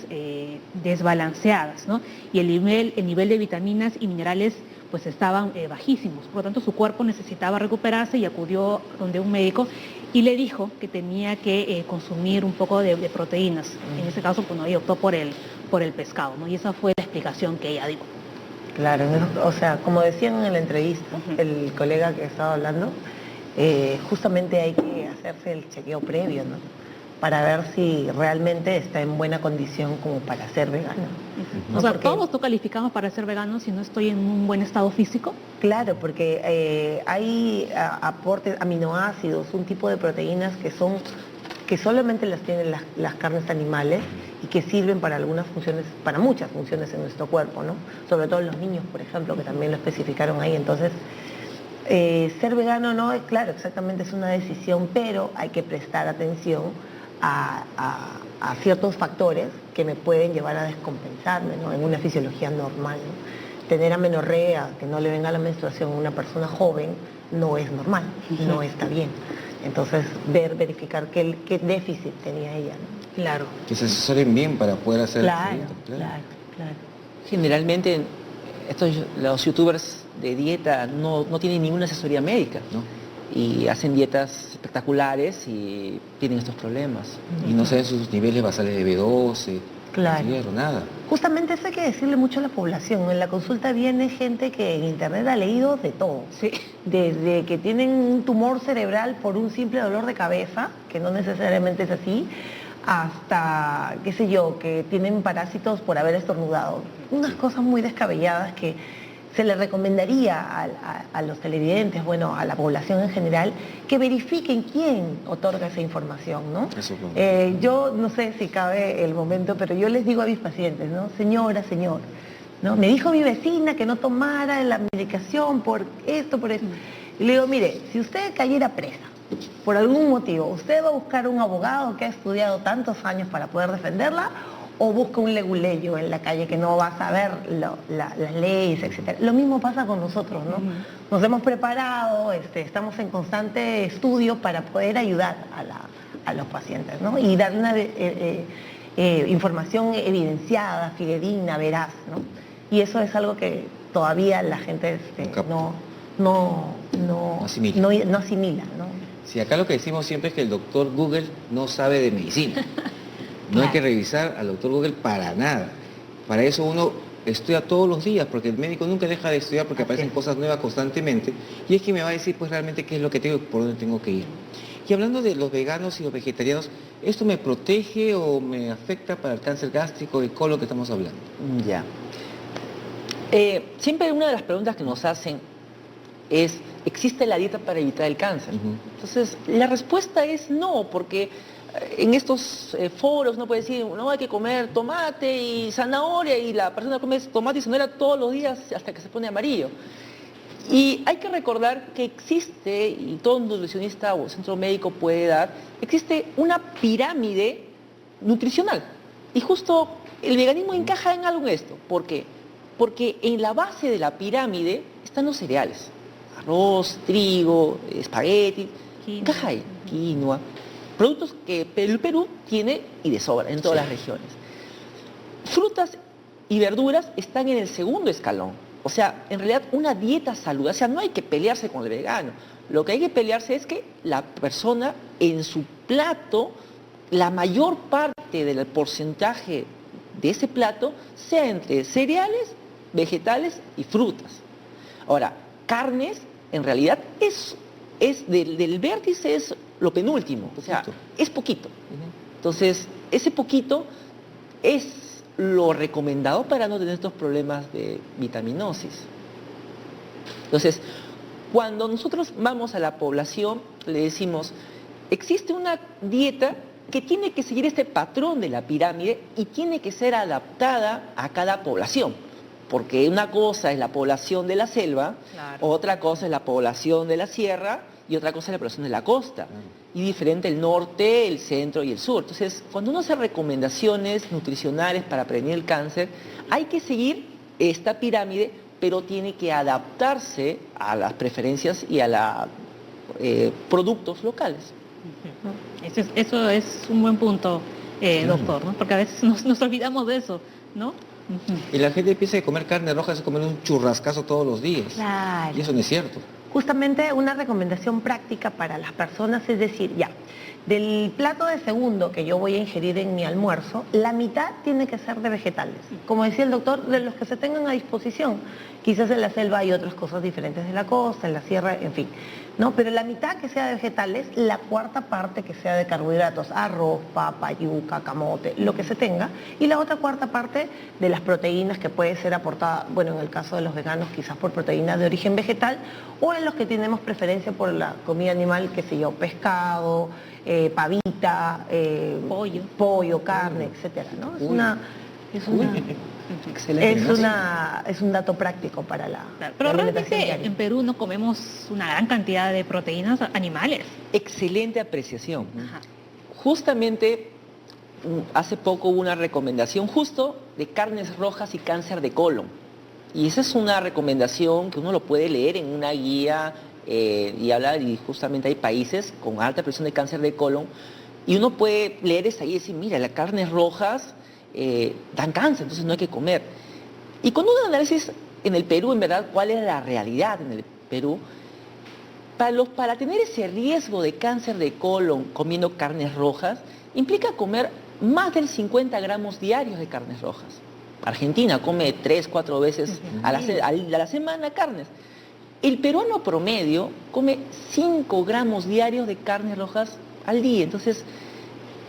desbalanceadas, ¿no? Y el nivel de vitaminas y minerales pues estaban bajísimos, por lo tanto su cuerpo necesitaba recuperarse y acudió donde un médico y le dijo que tenía que consumir un poco de proteínas. En ese caso pues no, ella optó por el pescado, ¿no? Y esa fue la explicación que ella dio. Claro, o sea, como decían en la entrevista, el colega que estaba hablando, justamente hay que hacerse el chequeo previo, ¿no? Para ver si realmente está en buena condición como para ser vegano. ¿No? O sea, Porque, ¿todos tú calificamos para ser veganos si no estoy en un buen estado físico? claro, porque hay aportes, aminoácidos, un tipo de proteínas que solamente las tienen las carnes animales y que sirven para algunas funciones, para muchas funciones en nuestro cuerpo, ¿no? Sobre todo en los niños, por ejemplo, que también lo especificaron ahí. Entonces, ser vegano no es, claro, exactamente es una decisión, pero hay que prestar atención a ciertos factores que me pueden llevar a descompensarme, ¿no? En una fisiología normal, ¿no? Tener amenorrea, que no le venga la menstruación a una persona joven, no es normal, no está bien. Entonces, verificar qué déficit tenía ella, ¿no? Claro. Que se asesoren bien para poder hacer Claro. Generalmente los youtubers de dieta no tienen ninguna asesoría médica, ¿no? Y hacen dietas espectaculares y tienen estos problemas. Y no saben sus niveles basales de B12, Claro. Sí, o nada. Justamente eso hay que decirle mucho a la población. En la consulta viene gente que en internet ha leído de todo. Sí. Desde que tienen un tumor cerebral por un simple dolor de cabeza, que no necesariamente es así, hasta, qué sé yo, que tienen parásitos por haber estornudado. Unas cosas muy descabelladas que se le recomendaría a los televidentes, bueno, a la población en general, que verifiquen quién otorga esa información, ¿no? Eso, claro. Yo no sé si cabe el momento, pero yo les digo a mis pacientes, ¿no? Señora, señor, ¿no? Me dijo mi vecina que no tomara la medicación por esto, por eso. Y le digo, mire, si usted cayera presa, por algún motivo, ¿usted va a buscar un abogado que ha estudiado tantos años para poder defenderla? ¿O busca un leguleyo en la calle que no va a saber las leyes, etcétera? Lo mismo pasa con nosotros, ¿no? Nos hemos preparado, estamos en constante estudio para poder ayudar a los pacientes, ¿no? Y dar una información evidenciada, fidedigna, veraz, ¿no? Y eso es algo que todavía la gente no asimila, ¿no? Sí, acá lo que decimos siempre es que el doctor Google no sabe de medicina. No hay que revisar al doctor Google para nada. Para eso uno estudia todos los días, porque el médico nunca deja de estudiar porque aparecen cosas nuevas constantemente. Y es que me va a decir pues realmente qué es lo que tengo y por dónde tengo que ir. Y hablando de los veganos y los vegetarianos, ¿esto me protege o me afecta para el cáncer gástrico y colon que estamos hablando? Ya. Siempre una de las preguntas que nos hacen es, ¿existe la dieta para evitar el cáncer? Entonces, la respuesta es no, porque en estos foros no puede decir, no, hay que comer tomate y zanahoria, y la persona come tomate y zanahoria todos los días hasta que se pone amarillo. Y hay que recordar que existe, y todo nutricionista o centro médico puede dar, existe una pirámide nutricional. Y justo el veganismo encaja en algo en esto. ¿Por qué? Porque en la base de la pirámide están los cereales. Arroz, trigo, espagueti, encaja ahí, quinoa. Productos que el Perú tiene y de sobra en todas las regiones. Frutas y verduras están en el segundo escalón. O sea, en realidad una dieta saludable, o sea, no hay que pelearse con el vegano. Lo que hay que pelearse es que la persona en su plato, la mayor parte del porcentaje de ese plato sea entre cereales, vegetales y frutas. Ahora, carnes, en realidad es del vértice es lo penúltimo, o sea, es poquito. Entonces, ese poquito es lo recomendado para no tener estos problemas de vitaminosis. Entonces, cuando nosotros vamos a la población, le decimos, existe una dieta que tiene que seguir este patrón de la pirámide y tiene que ser adaptada a cada población. Porque una cosa es la población de la selva, otra cosa es la población de la sierra y otra cosa es la población de la costa. Y diferente el norte, el centro y el sur. Entonces, cuando uno hace recomendaciones nutricionales para prevenir el cáncer, hay que seguir esta pirámide, pero tiene que adaptarse a las preferencias y a los productos locales. Eso es un buen punto, doctor, ¿no? Porque a veces nos olvidamos de eso, ¿no? Y la gente piensa que comer carne roja es comer un churrascazo todos los días. Claro. Y eso no es cierto. Justamente una recomendación práctica para las personas es decir, ya, del plato de segundo que yo voy a ingerir en mi almuerzo, la mitad tiene que ser de vegetales. Como decía el doctor, de los que se tengan a disposición. Quizás en la selva hay otras cosas diferentes de la costa, en la sierra, en fin. ¿No? Pero la mitad que sea de vegetales, la cuarta parte que sea de carbohidratos, arroz, papa, yuca, camote, lo que se tenga, y la otra cuarta parte de las proteínas que puede ser aportada, bueno, en el caso de los veganos quizás por proteínas de origen vegetal, o en los que tenemos preferencia por la comida animal, qué sé yo, pescado, pavita, pollo, carne, etcétera, ¿no? Es un dato práctico para la Pero la alimentación realmente diaria. en Perú no comemos una gran cantidad de proteínas animales. Excelente apreciación. Ajá. Justamente hace poco hubo una recomendación justo de carnes rojas y cáncer de colon. Y esa es una recomendación que uno lo puede leer en una guía y habla, y justamente hay países con alta presión de cáncer de colon, y uno puede leer esa guía y decir, mira, las carnes rojas dan cáncer, entonces no hay que comer. Y con un análisis en el Perú, en verdad, cuál es la realidad en el Perú, para tener ese riesgo de cáncer de colon comiendo carnes rojas, implica comer más del 50 gramos diarios de carnes rojas. Argentina come 3-4 veces a la semana carnes. El peruano promedio come 5 gramos diarios de carnes rojas al día. Entonces,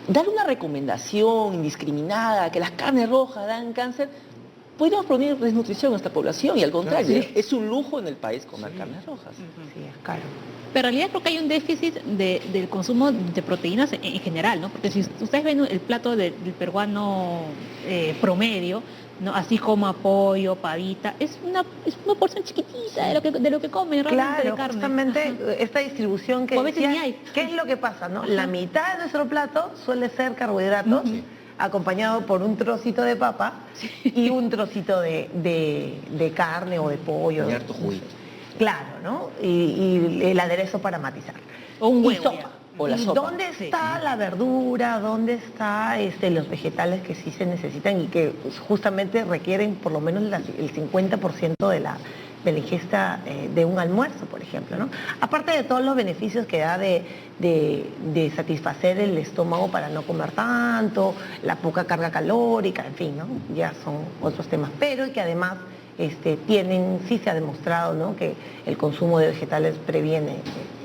dar una recomendación indiscriminada que las carnes rojas dan cáncer, podríamos poner desnutrición a esta población y al contrario, es un lujo en el país comer carnes rojas. Sí, es caro. Pero en realidad creo que hay un déficit del consumo de proteínas en general, ¿no? Porque si ustedes ven el plato del peruano promedio, ¿no? Así como pollo, pavita, es una porción chiquitita de lo que comen realmente Claro, de carne. justamente Ajá. esta distribución que O a veces decía, ni hay. ¿qué es lo que pasa, no? Ajá. La mitad de nuestro plato suele ser carbohidratos, acompañado por un trocito de papa y un trocito de carne o de pollo. Y harto juguito. Claro, ¿no? Y el aderezo para matizar. O un Y huevo, sopa. ya. O la ¿Y sopa. dónde está la verdura? ¿Dónde está los vegetales que sí se necesitan y que justamente requieren por lo menos el 50% de la ingesta de un almuerzo, por ejemplo, ¿no? Aparte de todos los beneficios que da de satisfacer el estómago para no comer tanto, la poca carga calórica, en fin, ¿no? Ya son otros temas, pero y que además sí se ha demostrado, ¿no?, que el consumo de vegetales previene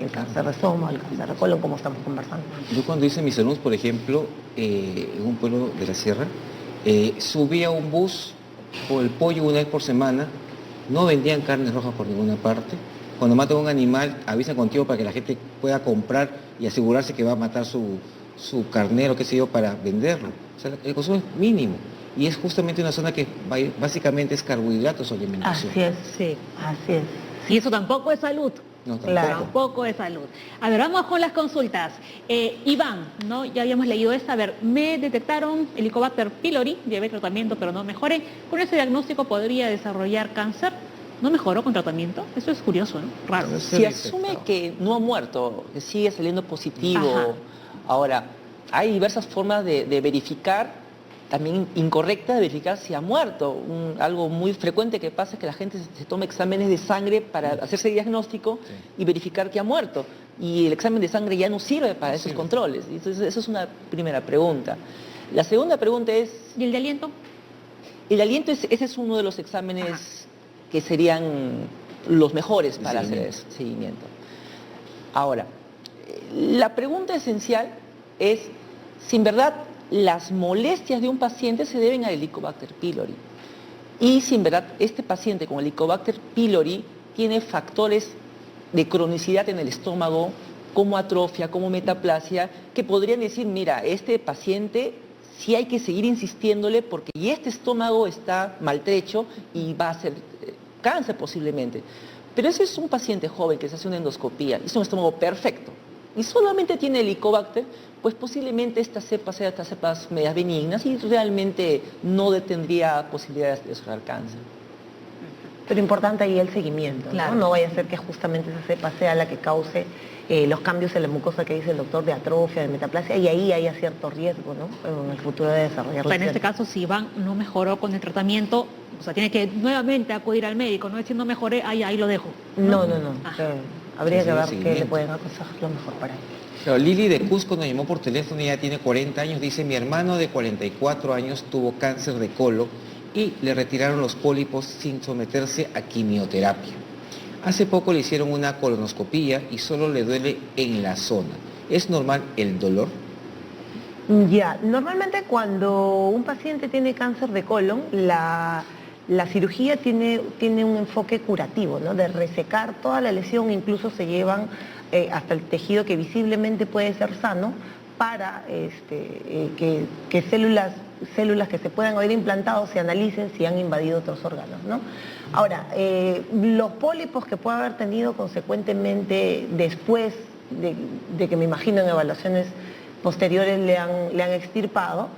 el cáncer de estómago, el cáncer de colon, como estamos conversando. Yo cuando hice mis alumnos, por ejemplo, en un pueblo de la sierra, subía un bus por el pollo una vez por semana, no vendían carnes rojas por ninguna parte. Cuando matan un animal, avisan contigo para que la gente pueda comprar y asegurarse que va a matar su carnero, qué sé yo, para venderlo. O sea, el consumo es mínimo. Y es justamente una zona que básicamente es carbohidratos o alimentación. Así es, Sí. así es. Y eso tampoco es salud. No, tampoco. Claro. Tampoco es salud. A ver, vamos con las consultas. Iván, ¿no? Ya habíamos leído esta. A ver, me detectaron Helicobacter pylori, llevé tratamiento pero no mejoré. ¿Con ese diagnóstico podría desarrollar cáncer? ¿No mejoró con tratamiento? Eso es curioso, ¿no? Raro. Pues, Si asume que no ha muerto, que sigue saliendo positivo, Ajá. ahora, hay diversas formas de verificar, también incorrecta de verificar si ha muerto. Algo muy frecuente que pasa es que la gente se toma exámenes de sangre para hacerse diagnóstico y verificar que ha muerto. Y el examen de sangre ya no sirve para esos controles. Entonces, eso es una primera pregunta. La segunda pregunta es, ¿Y el de aliento? el aliento, ese es uno de los exámenes que serían los mejores para hacer ese seguimiento. Ahora, la pregunta esencial es si en verdad las molestias de un paciente se deben al Helicobacter pylori. Y si en verdad este paciente con Helicobacter pylori tiene factores de cronicidad en el estómago, como atrofia, como metaplasia, que podrían decir, mira, este paciente sí hay que seguir insistiéndole porque y este estómago está maltrecho y va a ser cáncer posiblemente. Pero ese es un paciente joven que se hace una endoscopía, es un estómago perfecto y solamente tiene Helicobacter, pues posiblemente esta cepa sea estas cepas medias benignas y realmente no tendría posibilidades de desarrollar cáncer. Pero importante ahí el seguimiento, Claro. ¿no? No vaya a ser que justamente esa cepa sea la que cause los cambios en la mucosa que dice el doctor de atrofia, de metaplasia, y ahí haya cierto riesgo, ¿no?, en el futuro de desarrollar O sea, en este lesiones. caso, si Iván no mejoró con el tratamiento, o sea, tiene que nuevamente acudir al médico, no decir no mejoré, ahí lo dejo. No. Ajá. Habría Sí, que ver qué seguimiento. le pueden aconsejar lo mejor para él. Claro, Lili de Cusco nos llamó por teléfono, ella tiene 40 años, dice, mi hermano de 44 años tuvo cáncer de colon y le retiraron los pólipos sin someterse a quimioterapia. Hace poco le hicieron una colonoscopía y solo le duele en la zona. ¿Es normal el dolor? Ya, normalmente cuando un paciente tiene cáncer de colon, la cirugía tiene un enfoque curativo, ¿no?, de resecar toda la lesión, incluso se llevan hasta el tejido que visiblemente puede ser sano para que células que se puedan haber implantado se analicen si han invadido otros órganos, ¿no? Ahora, los pólipos que pueda haber tenido consecuentemente después de que me imagino en evaluaciones posteriores le han extirpado,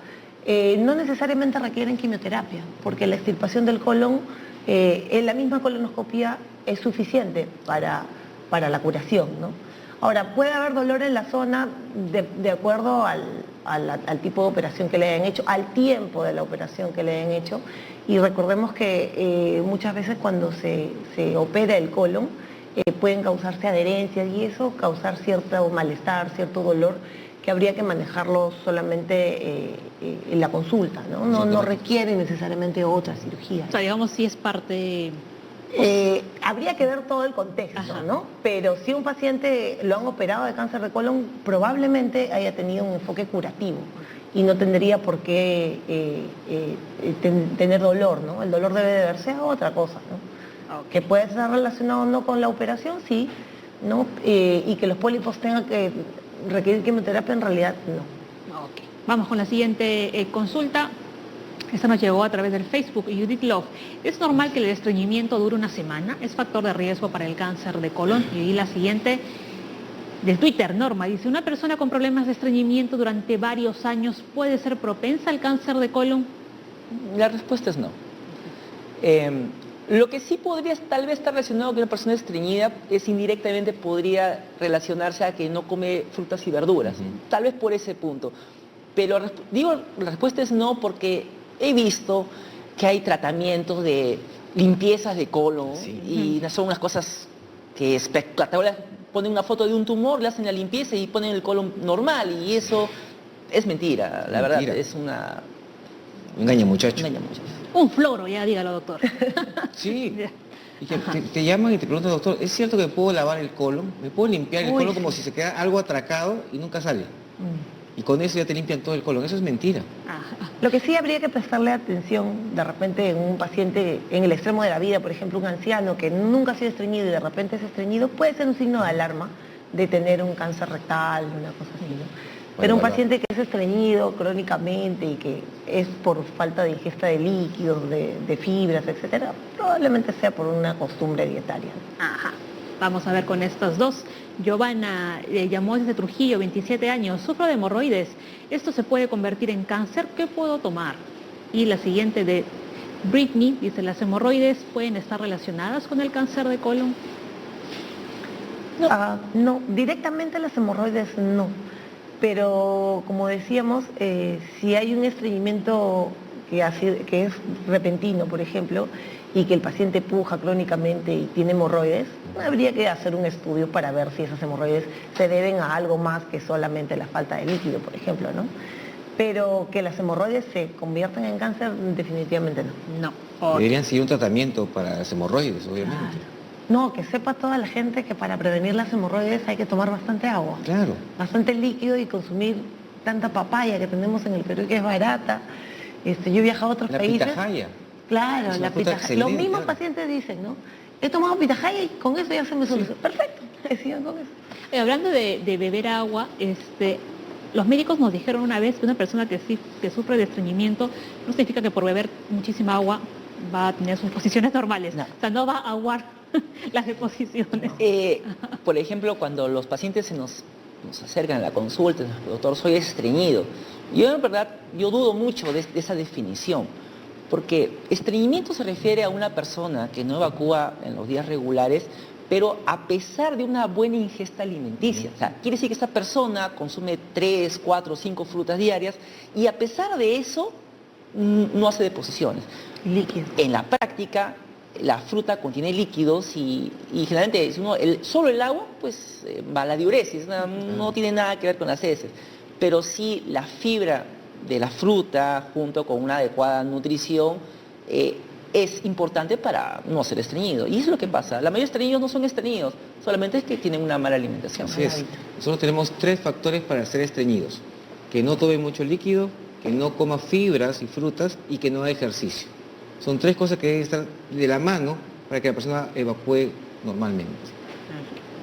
no necesariamente requieren quimioterapia, porque la extirpación del colon en la misma colonoscopía es suficiente para la curación, ¿no? Ahora, puede haber dolor en la zona de acuerdo al tipo de operación que le hayan hecho, al tiempo de la operación que le hayan hecho, y recordemos que muchas veces cuando se opera el colon, pueden causarse adherencias y eso causar cierto malestar, cierto dolor que habría que manejarlo solamente en la consulta, ¿no? No requiere necesariamente otra cirugía. O sea, digamos, sí es parte... Habría que ver todo el contexto, Ajá. ¿no? Pero si un paciente lo han operado de cáncer de colon, probablemente haya tenido un enfoque curativo y no tendría por qué tener dolor, ¿no? El dolor debe deberse a otra cosa, ¿no? Ok. Que puede estar relacionado o no con la operación, sí, ¿no? Y que los pólipos tengan que requerir quimioterapia, en realidad no. Ok. Vamos con la siguiente consulta. Esta nos llegó a través del Facebook. Judith Love. ¿Es normal que el estreñimiento dure una semana? ¿Es factor de riesgo para el cáncer de colon? Y la siguiente, del Twitter, Norma, dice, ¿una persona con problemas de estreñimiento durante varios años puede ser propensa al cáncer de colon? La respuesta es no. Lo que sí podría tal vez estar relacionado con una persona estreñida es indirectamente podría relacionarse a que no come frutas y verduras. Tal vez por ese punto. Pero digo, la respuesta es no porque he visto que hay tratamientos de limpiezas de colon y son unas cosas que espectaculares. Ponen una foto de un tumor, le hacen la limpieza y ponen el colon normal y eso es mentira. La verdad es una... Engaña, muchacho. Engaña mucho. Un floro, ya dígalo, doctor. Sí. Y que te llaman y te preguntan, doctor, ¿es cierto que puedo lavar el colon? ¿Me puedo limpiar el colon como si se queda algo atracado y nunca sale? Y con eso ya te limpian todo el colon. Eso es mentira. Ajá. Lo que sí habría que prestarle atención de repente en un paciente en el extremo de la vida, por ejemplo, un anciano que nunca ha sido estreñido y de repente es estreñido, puede ser un signo de alarma de tener un cáncer rectal, una cosa así, ¿no? Pero un paciente que es estreñido crónicamente y que es por falta de ingesta de líquidos, de fibras, etcétera, probablemente sea por una costumbre dietaria. Ajá. Vamos a ver con estos dos. Giovanna llamó desde Trujillo, 27 años. Sufro de hemorroides. ¿Esto se puede convertir en cáncer? ¿Qué puedo tomar? Y la siguiente de Britney dice, ¿las hemorroides pueden estar relacionadas con el cáncer de colon? No, directamente las hemorroides no. Pero como decíamos, si hay un estreñimiento que es repentino, por ejemplo, y que el paciente puja crónicamente y tiene hemorroides, habría que hacer un estudio para ver si esas hemorroides se deben a algo más que solamente la falta de líquido, por ejemplo, ¿no? Pero que las hemorroides se conviertan en cáncer, definitivamente no. No. Deberían seguir un tratamiento para las hemorroides, obviamente. Claro. No, que sepa toda la gente que para prevenir las hemorroides hay que tomar bastante agua. Claro. Bastante líquido y consumir tanta papaya que tenemos en el Perú y que es barata. Yo he viajado a otros países. La pitahaya. Claro, Es la una fruta pitahaya. Los excelente, mismos claro. pacientes dicen, ¿no? He tomado pitahaya y con eso ya se me solucionó. Perfecto, decían con eso. Hablando de beber agua, los médicos nos dijeron una vez que una persona que sufre de estreñimiento no significa que por beber muchísima agua va a tener sus posiciones normales. No. O sea, no va a aguar las deposiciones. Por ejemplo, cuando los pacientes nos acercan a la consulta, doctor, soy estreñido. Yo en verdad, dudo mucho de esa definición, porque estreñimiento se refiere a una persona que no evacúa en los días regulares, pero a pesar de una buena ingesta alimenticia. O sea, quiere decir que esta persona consume 3, 4, 5 frutas diarias y a pesar de eso no hace deposiciones. Líquido. En la práctica, la fruta contiene líquidos y generalmente solo el agua, pues va a la diuresis, no tiene nada que ver con las heces. Pero sí la fibra de la fruta junto con una adecuada nutrición es importante para no ser estreñido. Y eso es lo que pasa. La mayoría de estreñidos no son estreñidos, solamente es que tienen una mala alimentación. Así es. Nosotros tenemos 3 factores para ser estreñidos. Que no tome mucho líquido, que no coma fibras y frutas y que no haga ejercicio. Son 3 cosas que deben estar de la mano para que la persona evacúe normalmente.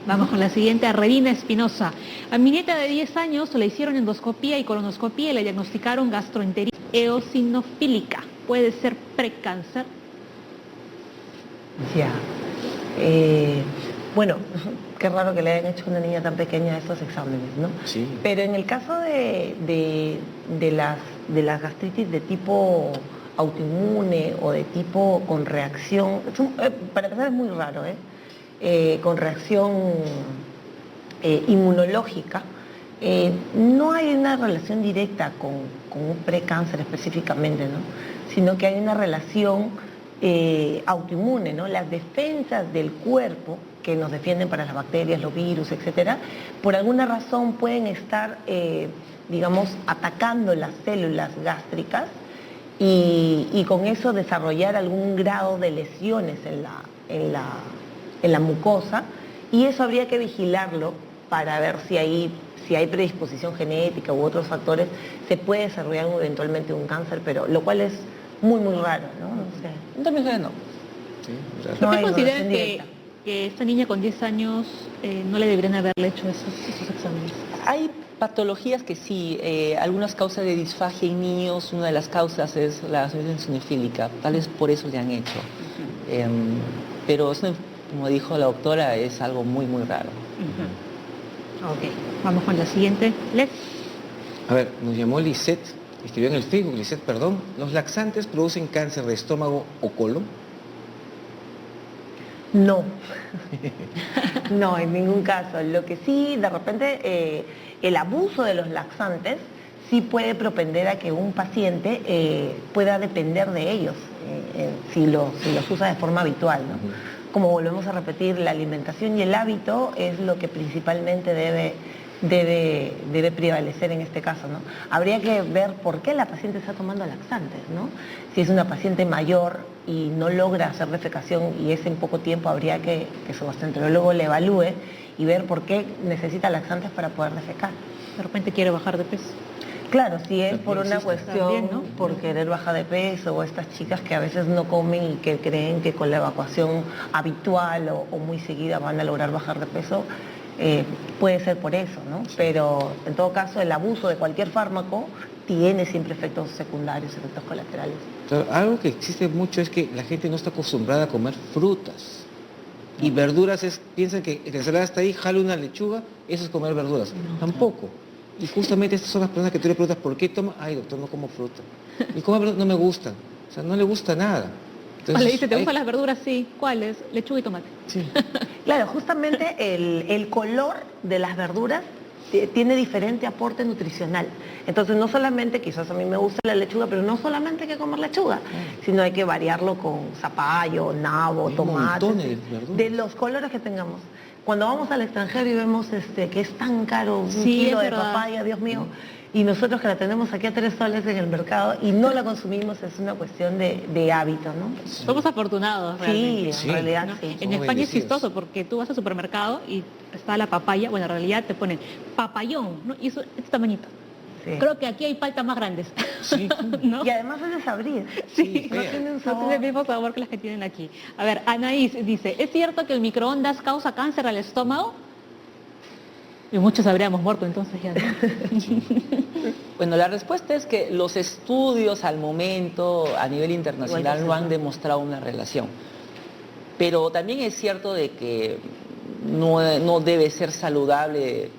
Vamos con la siguiente, a Redina Espinosa. A mi nieta de 10 años le hicieron endoscopía y colonoscopía y le diagnosticaron gastroenteritis eosinofílica. ¿Puede ser precáncer? Ya. Bueno, qué raro que le hayan hecho a una niña tan pequeña estos exámenes, ¿no? Sí. Pero en el caso de las gastritis de tipo autoinmune o de tipo con reacción, para empezar es muy raro, con reacción inmunológica, no hay una relación directa con un precáncer específicamente, ¿no? Sino que hay una relación autoinmune, ¿no? Las defensas del cuerpo que nos defienden para las bacterias, los virus, etcétera, por alguna razón pueden estar, digamos, atacando las células gástricas y con eso desarrollar algún grado de lesiones en la mucosa, y eso habría que vigilarlo para ver si hay predisposición genética u otros factores, se puede desarrollar eventualmente un cáncer, pero lo cual es muy, muy raro, ¿no? O sea, Entonces, no. Sí, o sea, ¿Por qué hay consideran relación directa. que esta niña con 10 años no le deberían haberle hecho esos exámenes? Hay patologías que sí, algunas causas de disfagia en niños, una de las causas es la asociación sinofílica, tal vez por eso le han hecho. Pero eso, como dijo la doctora, es algo muy, muy raro. Ok, vamos con la siguiente. Les. A ver, nos llamó Lisette, escribió en el Facebook, Lisette, perdón, ¿los laxantes producen cáncer de estómago o colon? No, no, en ningún caso. Lo que sí, de repente, el abuso de los laxantes sí puede propender a que un paciente pueda depender de ellos si los usa de forma habitual, ¿no? Como volvemos a repetir, la alimentación y el hábito es lo que principalmente debe prevalecer en este caso, ¿no? Habría que ver por qué la paciente está tomando laxantes, ¿no? Si es una paciente mayor y no logra hacer defecación y es en poco tiempo, habría que su gastroenterólogo le evalúe y ver por qué necesita laxantes para poder defecar. De repente quiere bajar de peso. Claro, si es También por una existe. cuestión, También, ¿no? por querer bajar de peso, o estas chicas que a veces no comen y que creen que con la evacuación habitual o muy seguida van a lograr bajar de peso, puede ser por eso, ¿no? Pero en todo caso el abuso de cualquier fármaco tiene siempre efectos secundarios, efectos colaterales. Claro, algo que existe mucho es que la gente no está acostumbrada a comer frutas. Y verduras piensan que la ensalada está ahí, jala una lechuga, eso es comer verduras. Tampoco. Y justamente estas son las personas que tú le preguntas, ¿por qué toma? Ay, doctor, no como fruta. Y como verduras no me gustan. O sea, no le gusta nada. O le dice, ¿te hay- gustan las verduras? Sí. ¿Cuáles? Lechuga y tomate. Sí. Claro, justamente el color de las verduras tiene diferente aporte nutricional. Entonces no solamente, quizás a mí me gusta la lechuga, pero no solamente hay que comer lechuga, sino hay que variarlo con zapallo, nabo, Hay tomate, montones de verduras. de los colores que tengamos. Cuando vamos al extranjero y vemos que es tan caro un Sí, kilo es de verdad. papaya, Dios mío, y nosotros que la tenemos aquí a 3 soles en el mercado y no la consumimos, es una cuestión de hábito, ¿no? Somos afortunados, Sí, realmente. en Sí. realidad ¿No? sí. En Somos España es bendecidos. chistoso porque tú vas al supermercado y está la papaya, bueno, en realidad te ponen papayón, ¿no? Y eso, este tamañito. Sí. Creo que aquí hay paltas más grandes. Sí. ¿No? Y además es desabril. Sí, fea. No tiene un no sabor. tiene el mismo sabor que las que tienen aquí. A ver, Anaís dice, ¿es cierto que el microondas causa cáncer al estómago? Y muchos habríamos muerto entonces ya, ¿no? Bueno, la respuesta es que los estudios al momento a nivel internacional Igual que no han eso. demostrado una relación. Pero también es cierto de que no debe ser saludable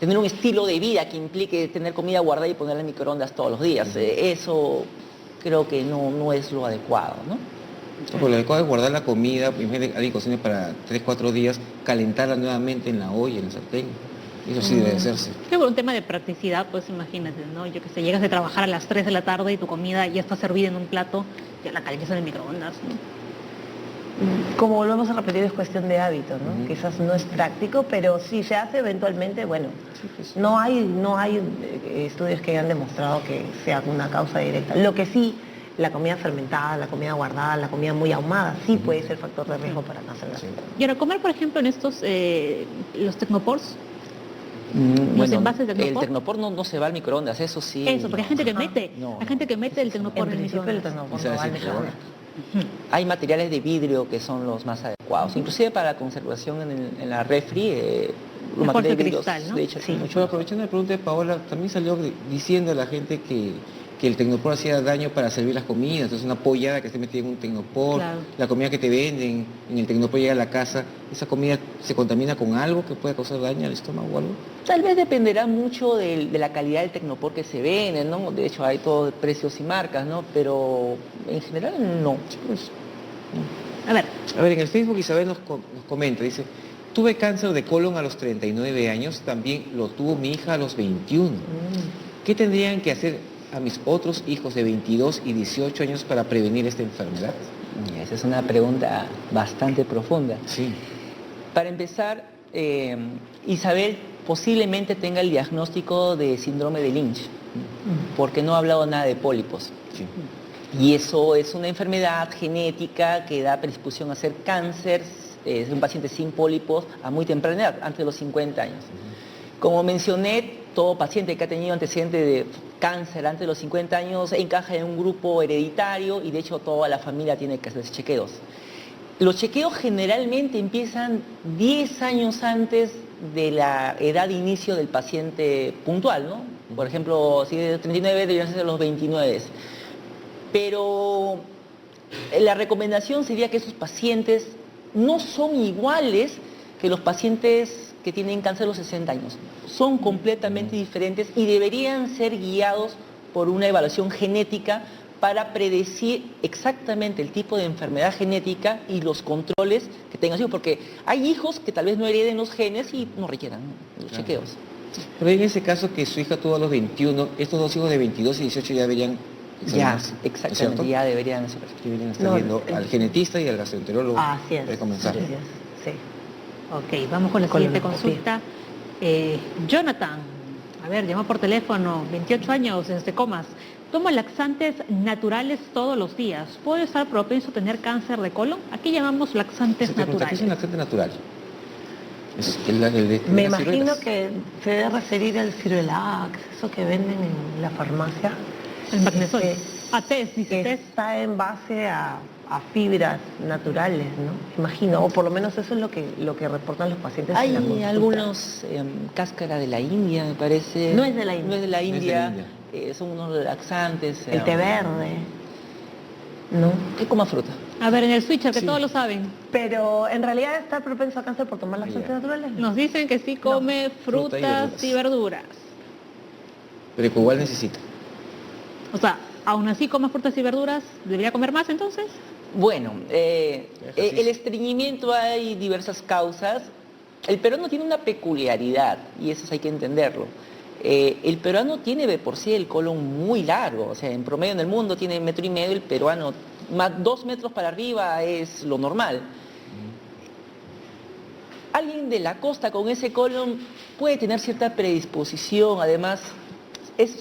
tener un estilo de vida que implique tener comida guardada y ponerla en microondas todos los días. Eso creo que no es lo adecuado, ¿no? Porque lo adecuado es guardar la comida, primero alguien cocine para 3-4 días, calentarla nuevamente en la olla, en el sartén. Eso sí debe hacerse. Que por un tema de practicidad, pues imagínate, ¿no? Yo que sé, llegas de trabajar a las 3 de la tarde y tu comida ya está servida en un plato, ya la calientas en el microondas, ¿no? Como volvemos a repetir, es cuestión de hábito, ¿no? Ujú. Quizás no es práctico, pero si se hace eventualmente, bueno, Sí, pues. no hay estudios que hayan demostrado que sea una causa directa. Lo que sí, la comida fermentada, la comida guardada, la comida muy ahumada, sí puede ser factor de riesgo para cáncer Sí. gástrico. Y ahora comer, por ejemplo, en estos, los tecnopors, Bueno, envases de el Tecnopor? tecnopor no se va al microondas, eso sí. eso, porque hay gente que Ajá. mete, No, hay gente que mete el En tecnopor en el principio el microondas. tecnopor Esa no va al es microondas. Hay materiales de vidrio que son los más adecuados, inclusive para la conservación en la refri, los Mejor materiales que de vidrio, cristal, ¿no? de hecho, Sí. son mucho Bueno, mejor. aprovechando la pregunta de Paola, también salió diciendo a la gente que el tecnopor hacía daño para servir las comidas, entonces una pollada que esté metida en un tecnopor, Claro. la comida que te venden en el tecnopor llega a la casa, ¿esa comida se contamina con algo que pueda causar daño al estómago o algo? Tal vez dependerá mucho de la calidad del tecnopor que se vende, ¿no? De hecho hay todo de precios y marcas, ¿no? Pero en general no. A ver, A ver, en el Facebook Isabel nos comenta, dice, tuve cáncer de colon a los 39 años, también lo tuvo mi hija a los 21. ¿Qué tendrían que hacer a mis otros hijos de 22 y 18 años para prevenir esta enfermedad? Esa es una pregunta bastante profunda. Sí. Para empezar, Isabel posiblemente tenga el diagnóstico de síndrome de Lynch, porque no ha hablado nada de pólipos. Sí. Y eso es una enfermedad genética que da predisposición a hacer cáncer, es un paciente sin pólipos a muy temprana edad, antes de los 50 años. Como mencioné, todo paciente que ha tenido antecedentes de cáncer antes de los 50 años encaja en un grupo hereditario y de hecho toda la familia tiene que hacer chequeos. Los chequeos generalmente empiezan 10 años antes de la edad de inicio del paciente puntual, ¿no? Por ejemplo, si es de 39 deberían ser los 29. Pero la recomendación sería que esos pacientes no son iguales que los pacientes que tienen cáncer a los 60 años. Son completamente diferentes y deberían ser guiados por una evaluación genética para predecir exactamente el tipo de enfermedad genética y los controles que tengan hijos, porque hay hijos que tal vez no hereden los genes y no requieran los chequeos. Pero en ese caso que su hija tuvo a los 21, estos dos hijos de 22 y 18 ya deberían Ya, examinarse, exactamente, ¿cierto? ya deberían ser. Deberían estar viendo al genetista y al gastroenterólogo. Así es. De comenzar. Así es, sí. Ok, vamos con la siguiente Colonoscopia. consulta. Jonathan, a ver, llamó por teléfono, 28 años, desde Comas. Tomo laxantes naturales todos los días. ¿Puedo estar propenso a tener cáncer de colon? Aquí llamamos laxantes Se te pregunta, ¿qué es un naturales. laxante natural? Es el de Me las imagino ciruelas. que se debe referir al Cirelax, eso que venden en la farmacia. El magnesol. Que- A test, dice que test. está en base a fibras naturales, ¿no? Imagino, o por lo menos eso es lo que reportan los pacientes en la Hay consulta. algunos cáscara de la India, me parece. No es de la India. No es de la No es de India. la India. Son unos laxantes. El té verde, ¿no? Que coma fruta. A ver, en el switcher, que Sí. todos lo saben. Pero en realidad está propenso a cáncer por tomar laxantes Ya. naturales. Nos dicen que sí come Fruta y frutas y verduras. Pero que igual necesita. O sea, aún así coma frutas y verduras, ¿debería comer más entonces? Bueno, Ejercicio. el estreñimiento hay diversas causas. El peruano tiene una peculiaridad y eso hay que entenderlo. El peruano tiene de por sí el colon muy largo, o sea, en promedio en el mundo tiene 1,5 metros, el peruano más 2 metros para arriba es lo normal. Alguien de la costa con ese colon puede tener cierta predisposición, además,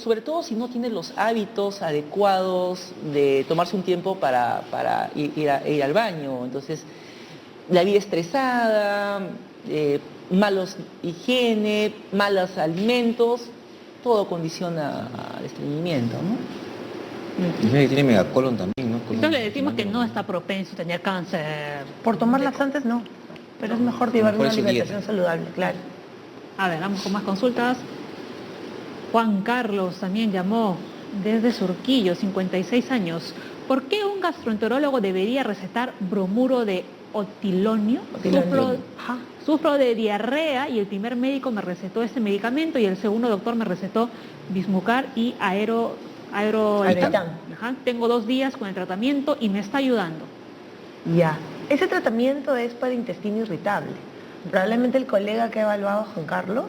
sobre todo si no tiene los hábitos adecuados de tomarse un tiempo para ir al baño. Entonces, la vida estresada, malos higiene, malos alimentos, todo condiciona al estreñimiento, ¿no? Y mira que tiene megacolon también, ¿no? Colon- Entonces le decimos que no está propenso a tener cáncer. Por tomar laxantes no, pero es mejor llevar Mejor una su alimentación dieta. saludable, claro. A ver, vamos con más consultas. Juan Carlos también llamó desde Surquillo, 56 años. ¿Por qué un gastroenterólogo debería recetar bromuro de otilonio? Otilonio. Ajá. Sufro de diarrea y el primer médico me recetó este medicamento y el segundo doctor me recetó Bismucar y Aeroitan. Ajá, tengo 2 días con el tratamiento y me está ayudando. Ya. Ese tratamiento es para intestino irritable. Probablemente el colega que ha evaluado a Juan Carlos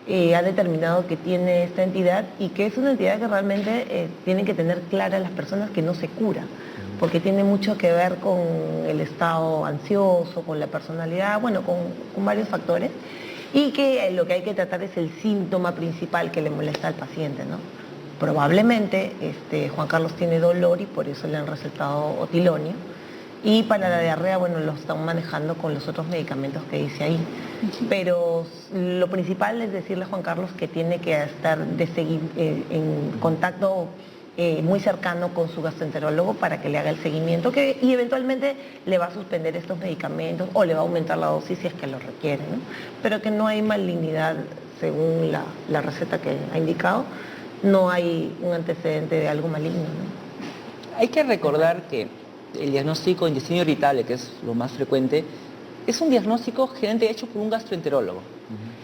ha determinado que tiene esta entidad y que es una entidad que realmente tienen que tener clara las personas que no se cura, porque tiene mucho que ver con el estado ansioso, con la personalidad, bueno, con varios factores, y que lo que hay que tratar es el síntoma principal que le molesta al paciente, ¿no? Probablemente Juan Carlos tiene dolor y por eso le han recetado otilonio. Y para la diarrea, bueno, lo están manejando con los otros medicamentos que dice ahí. Pero lo principal es decirle a Juan Carlos que tiene que estar en contacto muy cercano con su gastroenterólogo para que le haga el seguimiento y eventualmente le va a suspender estos medicamentos o le va a aumentar la dosis si es que lo requiere, ¿no? Pero que no hay malignidad según la receta que ha indicado, no hay un antecedente de algo maligno, ¿no? Hay que recordar que el diagnóstico de intestino irritable, que es lo más frecuente, es un diagnóstico generalmente hecho por un gastroenterólogo.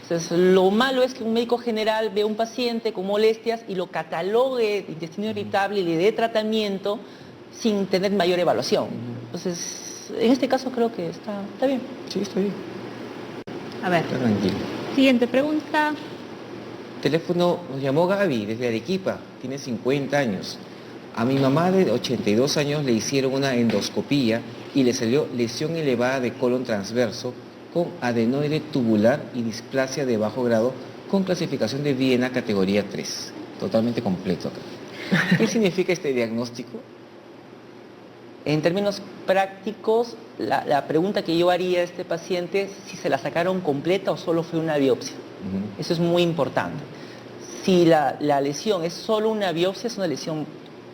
Entonces, lo malo es que un médico general ve a un paciente con molestias y lo catalogue de intestino irritable y le dé tratamiento sin tener mayor evaluación. Entonces, en este caso creo que está bien. Sí, está bien. A ver, Está tranquilo. siguiente pregunta. Teléfono, nos llamó Gaby desde Arequipa, tiene 50 años. A mi mamá de 82 años le hicieron una endoscopía y le salió lesión elevada de colon transverso con adenoide tubular y displasia de bajo grado con clasificación de Viena categoría 3. Totalmente completo acá. ¿Qué significa este diagnóstico? En términos prácticos, la pregunta que yo haría a este paciente es si se la sacaron completa o solo fue una biopsia. Eso es muy importante. Si la lesión es solo una biopsia, es una lesión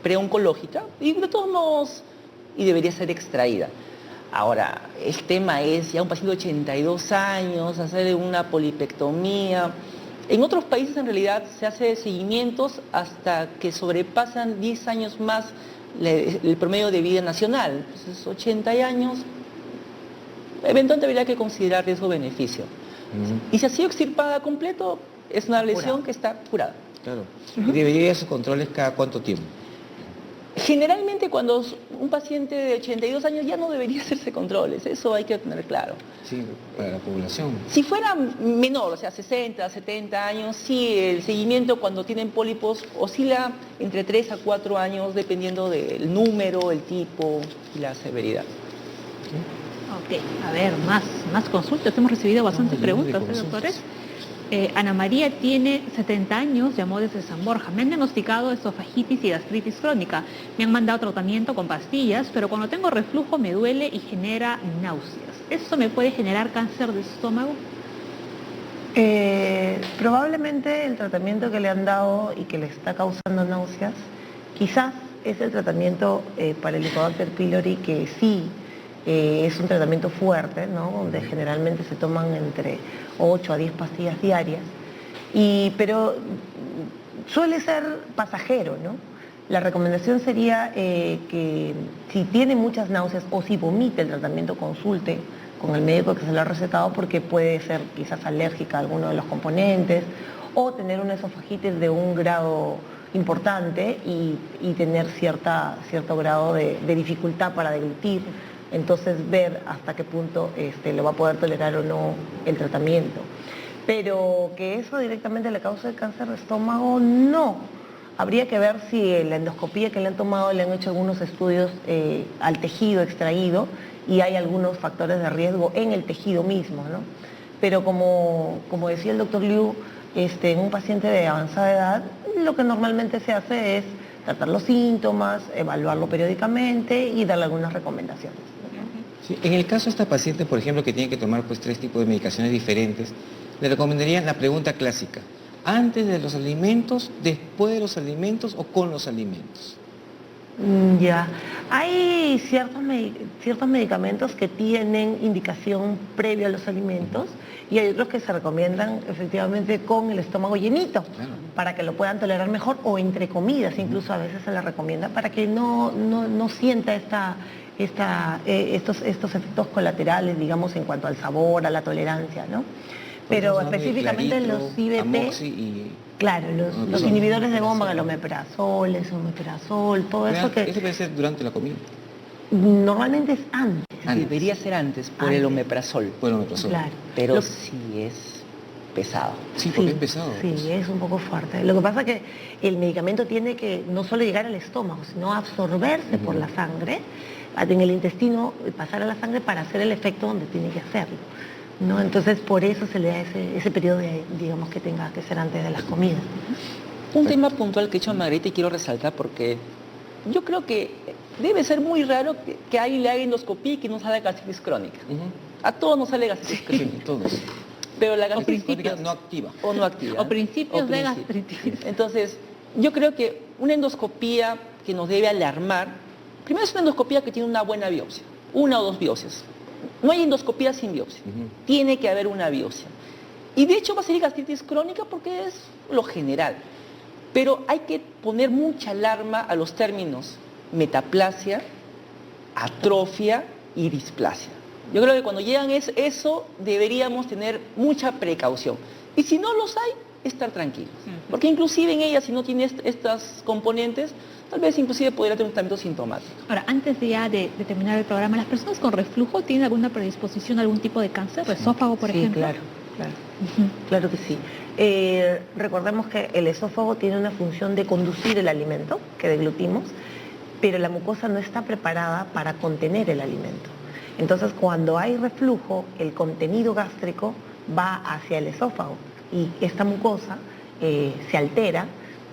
preoncológica y de todos modos y debería ser extraída. Ahora, el tema es ya un paciente de 82 años, hacerle una polipectomía. En otros países en realidad se hace seguimientos hasta que sobrepasan 10 años más el promedio de vida nacional. Entonces, 80 años, eventualmente habría que considerar riesgo-beneficio. Y si ha sido extirpada completo, es una lesión que está curada. Claro. ¿Y debería ir a sus controles cada cuánto tiempo? Generalmente cuando un paciente de 82 años ya no debería hacerse controles, eso hay que tener claro. Sí, para la población. Si fuera menor, o sea, 60, 70 años, sí, el seguimiento cuando tienen pólipos oscila entre 3 a 4 años dependiendo del número, el tipo y la severidad. Ok, a ver, más consultas. Hemos recibido bastantes preguntas, doctores. Ana María tiene 70 años, llamó desde San Borja. Me han diagnosticado esofagitis y gastritis crónica. Me han mandado tratamiento con pastillas, pero cuando tengo reflujo me duele y genera náuseas. ¿Eso me puede generar cáncer de estómago? Probablemente el tratamiento que le han dado y que le está causando náuseas, quizás es el tratamiento para el Helicobacter pylori, que sí es un tratamiento fuerte, ¿no? Donde generalmente se toman entre 8 a 10 pastillas diarias, pero suele ser pasajero, ¿no? La recomendación sería que si tiene muchas náuseas o si vomita el tratamiento, consulte con el médico que se lo ha recetado, porque puede ser quizás alérgica a alguno de los componentes o tener una esofagitis de un grado importante y tener cierto grado de dificultad para deglutir. Entonces ver hasta qué punto lo va a poder tolerar o no el tratamiento. Pero que eso directamente le cause el cáncer de estómago, no. Habría que ver si en la endoscopía que le han tomado le han hecho algunos estudios al tejido extraído y hay algunos factores de riesgo en el tejido mismo, ¿no? Pero como decía el doctor Liu, en un paciente de avanzada edad, lo que normalmente se hace es tratar los síntomas, evaluarlo periódicamente y darle algunas recomendaciones. Sí, en el caso de esta paciente, por ejemplo, que tiene que tomar 3 tipos de medicaciones diferentes, le recomendaría la pregunta clásica: ¿antes de los alimentos, después de los alimentos o con los alimentos? Ya, hay ciertos medicamentos que tienen indicación previa a los alimentos y hay otros que se recomiendan efectivamente con el estómago llenito, para que lo puedan tolerar mejor, o entre comidas, incluso a veces se les recomienda para que no sienta estos efectos colaterales, digamos, en cuanto al sabor, a la tolerancia, ¿no? Pero específicamente los IBP, claro, los inhibidores de bomba, el omeprazol, todo eso que... ¿Eso puede ser durante la comida? Normalmente es antes. Debería ser antes, por el omeprazol. Por el omeprazol. Claro. Pero sí es pesado. Sí, porque es pesado. Sí, pues. es un poco fuerte. Lo que pasa es que el medicamento tiene que no solo llegar al estómago, sino absorberse por la sangre, en el intestino, pasar a la sangre para hacer el efecto donde tiene que hacerlo, ¿no? Entonces, por eso se le da ese periodo, digamos, que tenga que ser antes de las comidas. Un tema puntual que he hecho a Margarita y quiero resaltar, porque yo creo que debe ser muy raro que alguien le haga endoscopía y que no salga gastritis crónica. A todos nos sale gastritis crónica. Todos. Pero la gastritis crónica no activa. O no activa. O principios de gastritis. Entonces, yo creo que una endoscopía que nos debe alarmar, primero es una endoscopía que tiene una buena biopsia, 1 o 2 biopsias. No hay endoscopía sin biopsia. Tiene que haber una biopsia. Y de hecho va a ser gastritis crónica porque es lo general. Pero hay que poner mucha alarma a los términos metaplasia, atrofia y displasia. Yo creo que cuando llegan eso deberíamos tener mucha precaución. Y si no los hay, estar tranquilos. Porque inclusive en ella, si no tiene estas componentes, tal vez inclusive podría tener un tratamiento sintomático. Ahora, antes de terminar el programa, ¿las personas con reflujo tienen alguna predisposición a algún tipo de cáncer? ¿Esófago, por ejemplo? Sí, claro. Claro que sí. Recordemos que el esófago tiene una función de conducir el alimento que deglutimos, pero la mucosa no está preparada para contener el alimento. Entonces, cuando hay reflujo, el contenido gástrico va hacia el esófago y esta mucosa se altera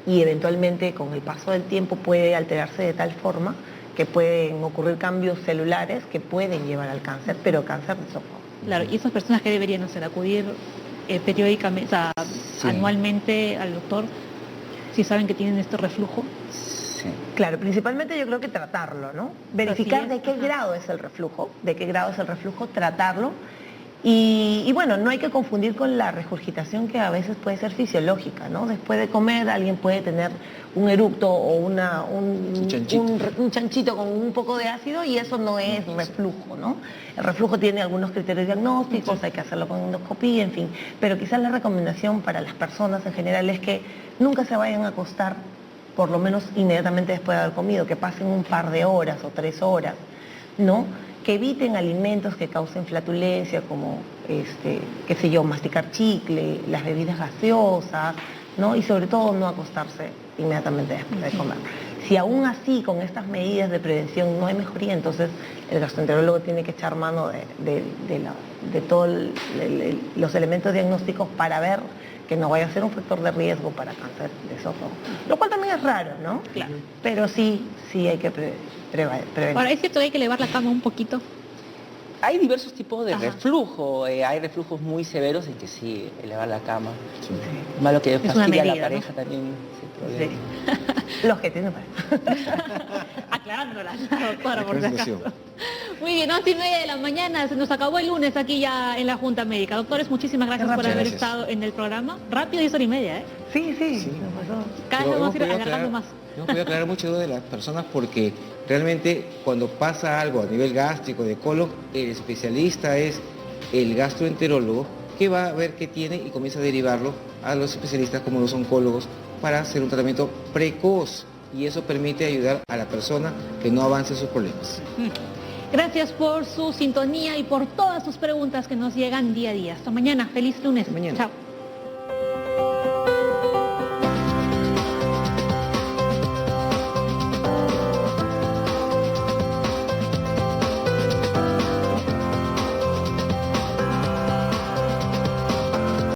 y eventualmente con el paso del tiempo puede alterarse de tal forma que pueden ocurrir cambios celulares que pueden llevar al cáncer, pero cáncer de esófago. Claro, y esas personas que deberían hacer, acudir periódicamente, o sea, Sí. anualmente al doctor, si saben que tienen este reflujo. Sí. Claro, principalmente yo creo que tratarlo, ¿no? Verificar Así es, de qué ajá. grado es el reflujo, tratarlo. Y bueno, no hay que confundir con la regurgitación que a veces puede ser fisiológica, ¿no? Después de comer alguien puede tener un eructo o un chanchito con un poco de ácido y eso no es reflujo, ¿no? El reflujo tiene algunos criterios diagnósticos, hay que hacerlo con endoscopía, en fin. Pero quizás la recomendación para las personas en general es que nunca se vayan a acostar, por lo menos inmediatamente después de haber comido, que pasen un par de horas o 3 horas, ¿no? Que eviten alimentos que causen flatulencia, como, qué sé yo, masticar chicle, las bebidas gaseosas, ¿no? Y sobre todo no acostarse inmediatamente después de comer. Si aún así, con estas medidas de prevención no hay mejoría, entonces el gastroenterólogo tiene que echar mano de todos los elementos diagnósticos para ver que no vaya a ser un factor de riesgo para cáncer de esófago. Lo cual también es raro, ¿no? Claro. Pero sí hay que prevenir. Ahora, ¿es cierto que hay que elevar la cama un poquito? Hay diversos tipos de Ajá. reflujo. Hay reflujos muy severos en que sí, elevar la cama. Sí. Malo que una fastidia a la medida, ¿no? pareja también. ese problema. Sí. Los que tienen pareja. Aclarándola, doctora, por si Aclaración. acaso. Muy bien, 11:30 de la mañana, se nos acabó el lunes aquí ya en la Junta Médica. Doctores, muchísimas gracias por rápido. haber Gracias. estado en el programa. Rápido y 1:30, ¿eh? Sí, Sí. nos pasó. Cada vez Pero vamos a ir hemos podido alargando más. hemos podido aclarar mucho dudas de las personas porque realmente cuando pasa algo a nivel gástrico, de colon, el especialista es el gastroenterólogo que va a ver qué tiene y comienza a derivarlo a los especialistas como los oncólogos para hacer un tratamiento precoz y eso permite ayudar a la persona que no avance sus problemas. Gracias por su sintonía y por todas sus preguntas que nos llegan día a día. Hasta mañana. Feliz lunes. Hasta mañana. Chao.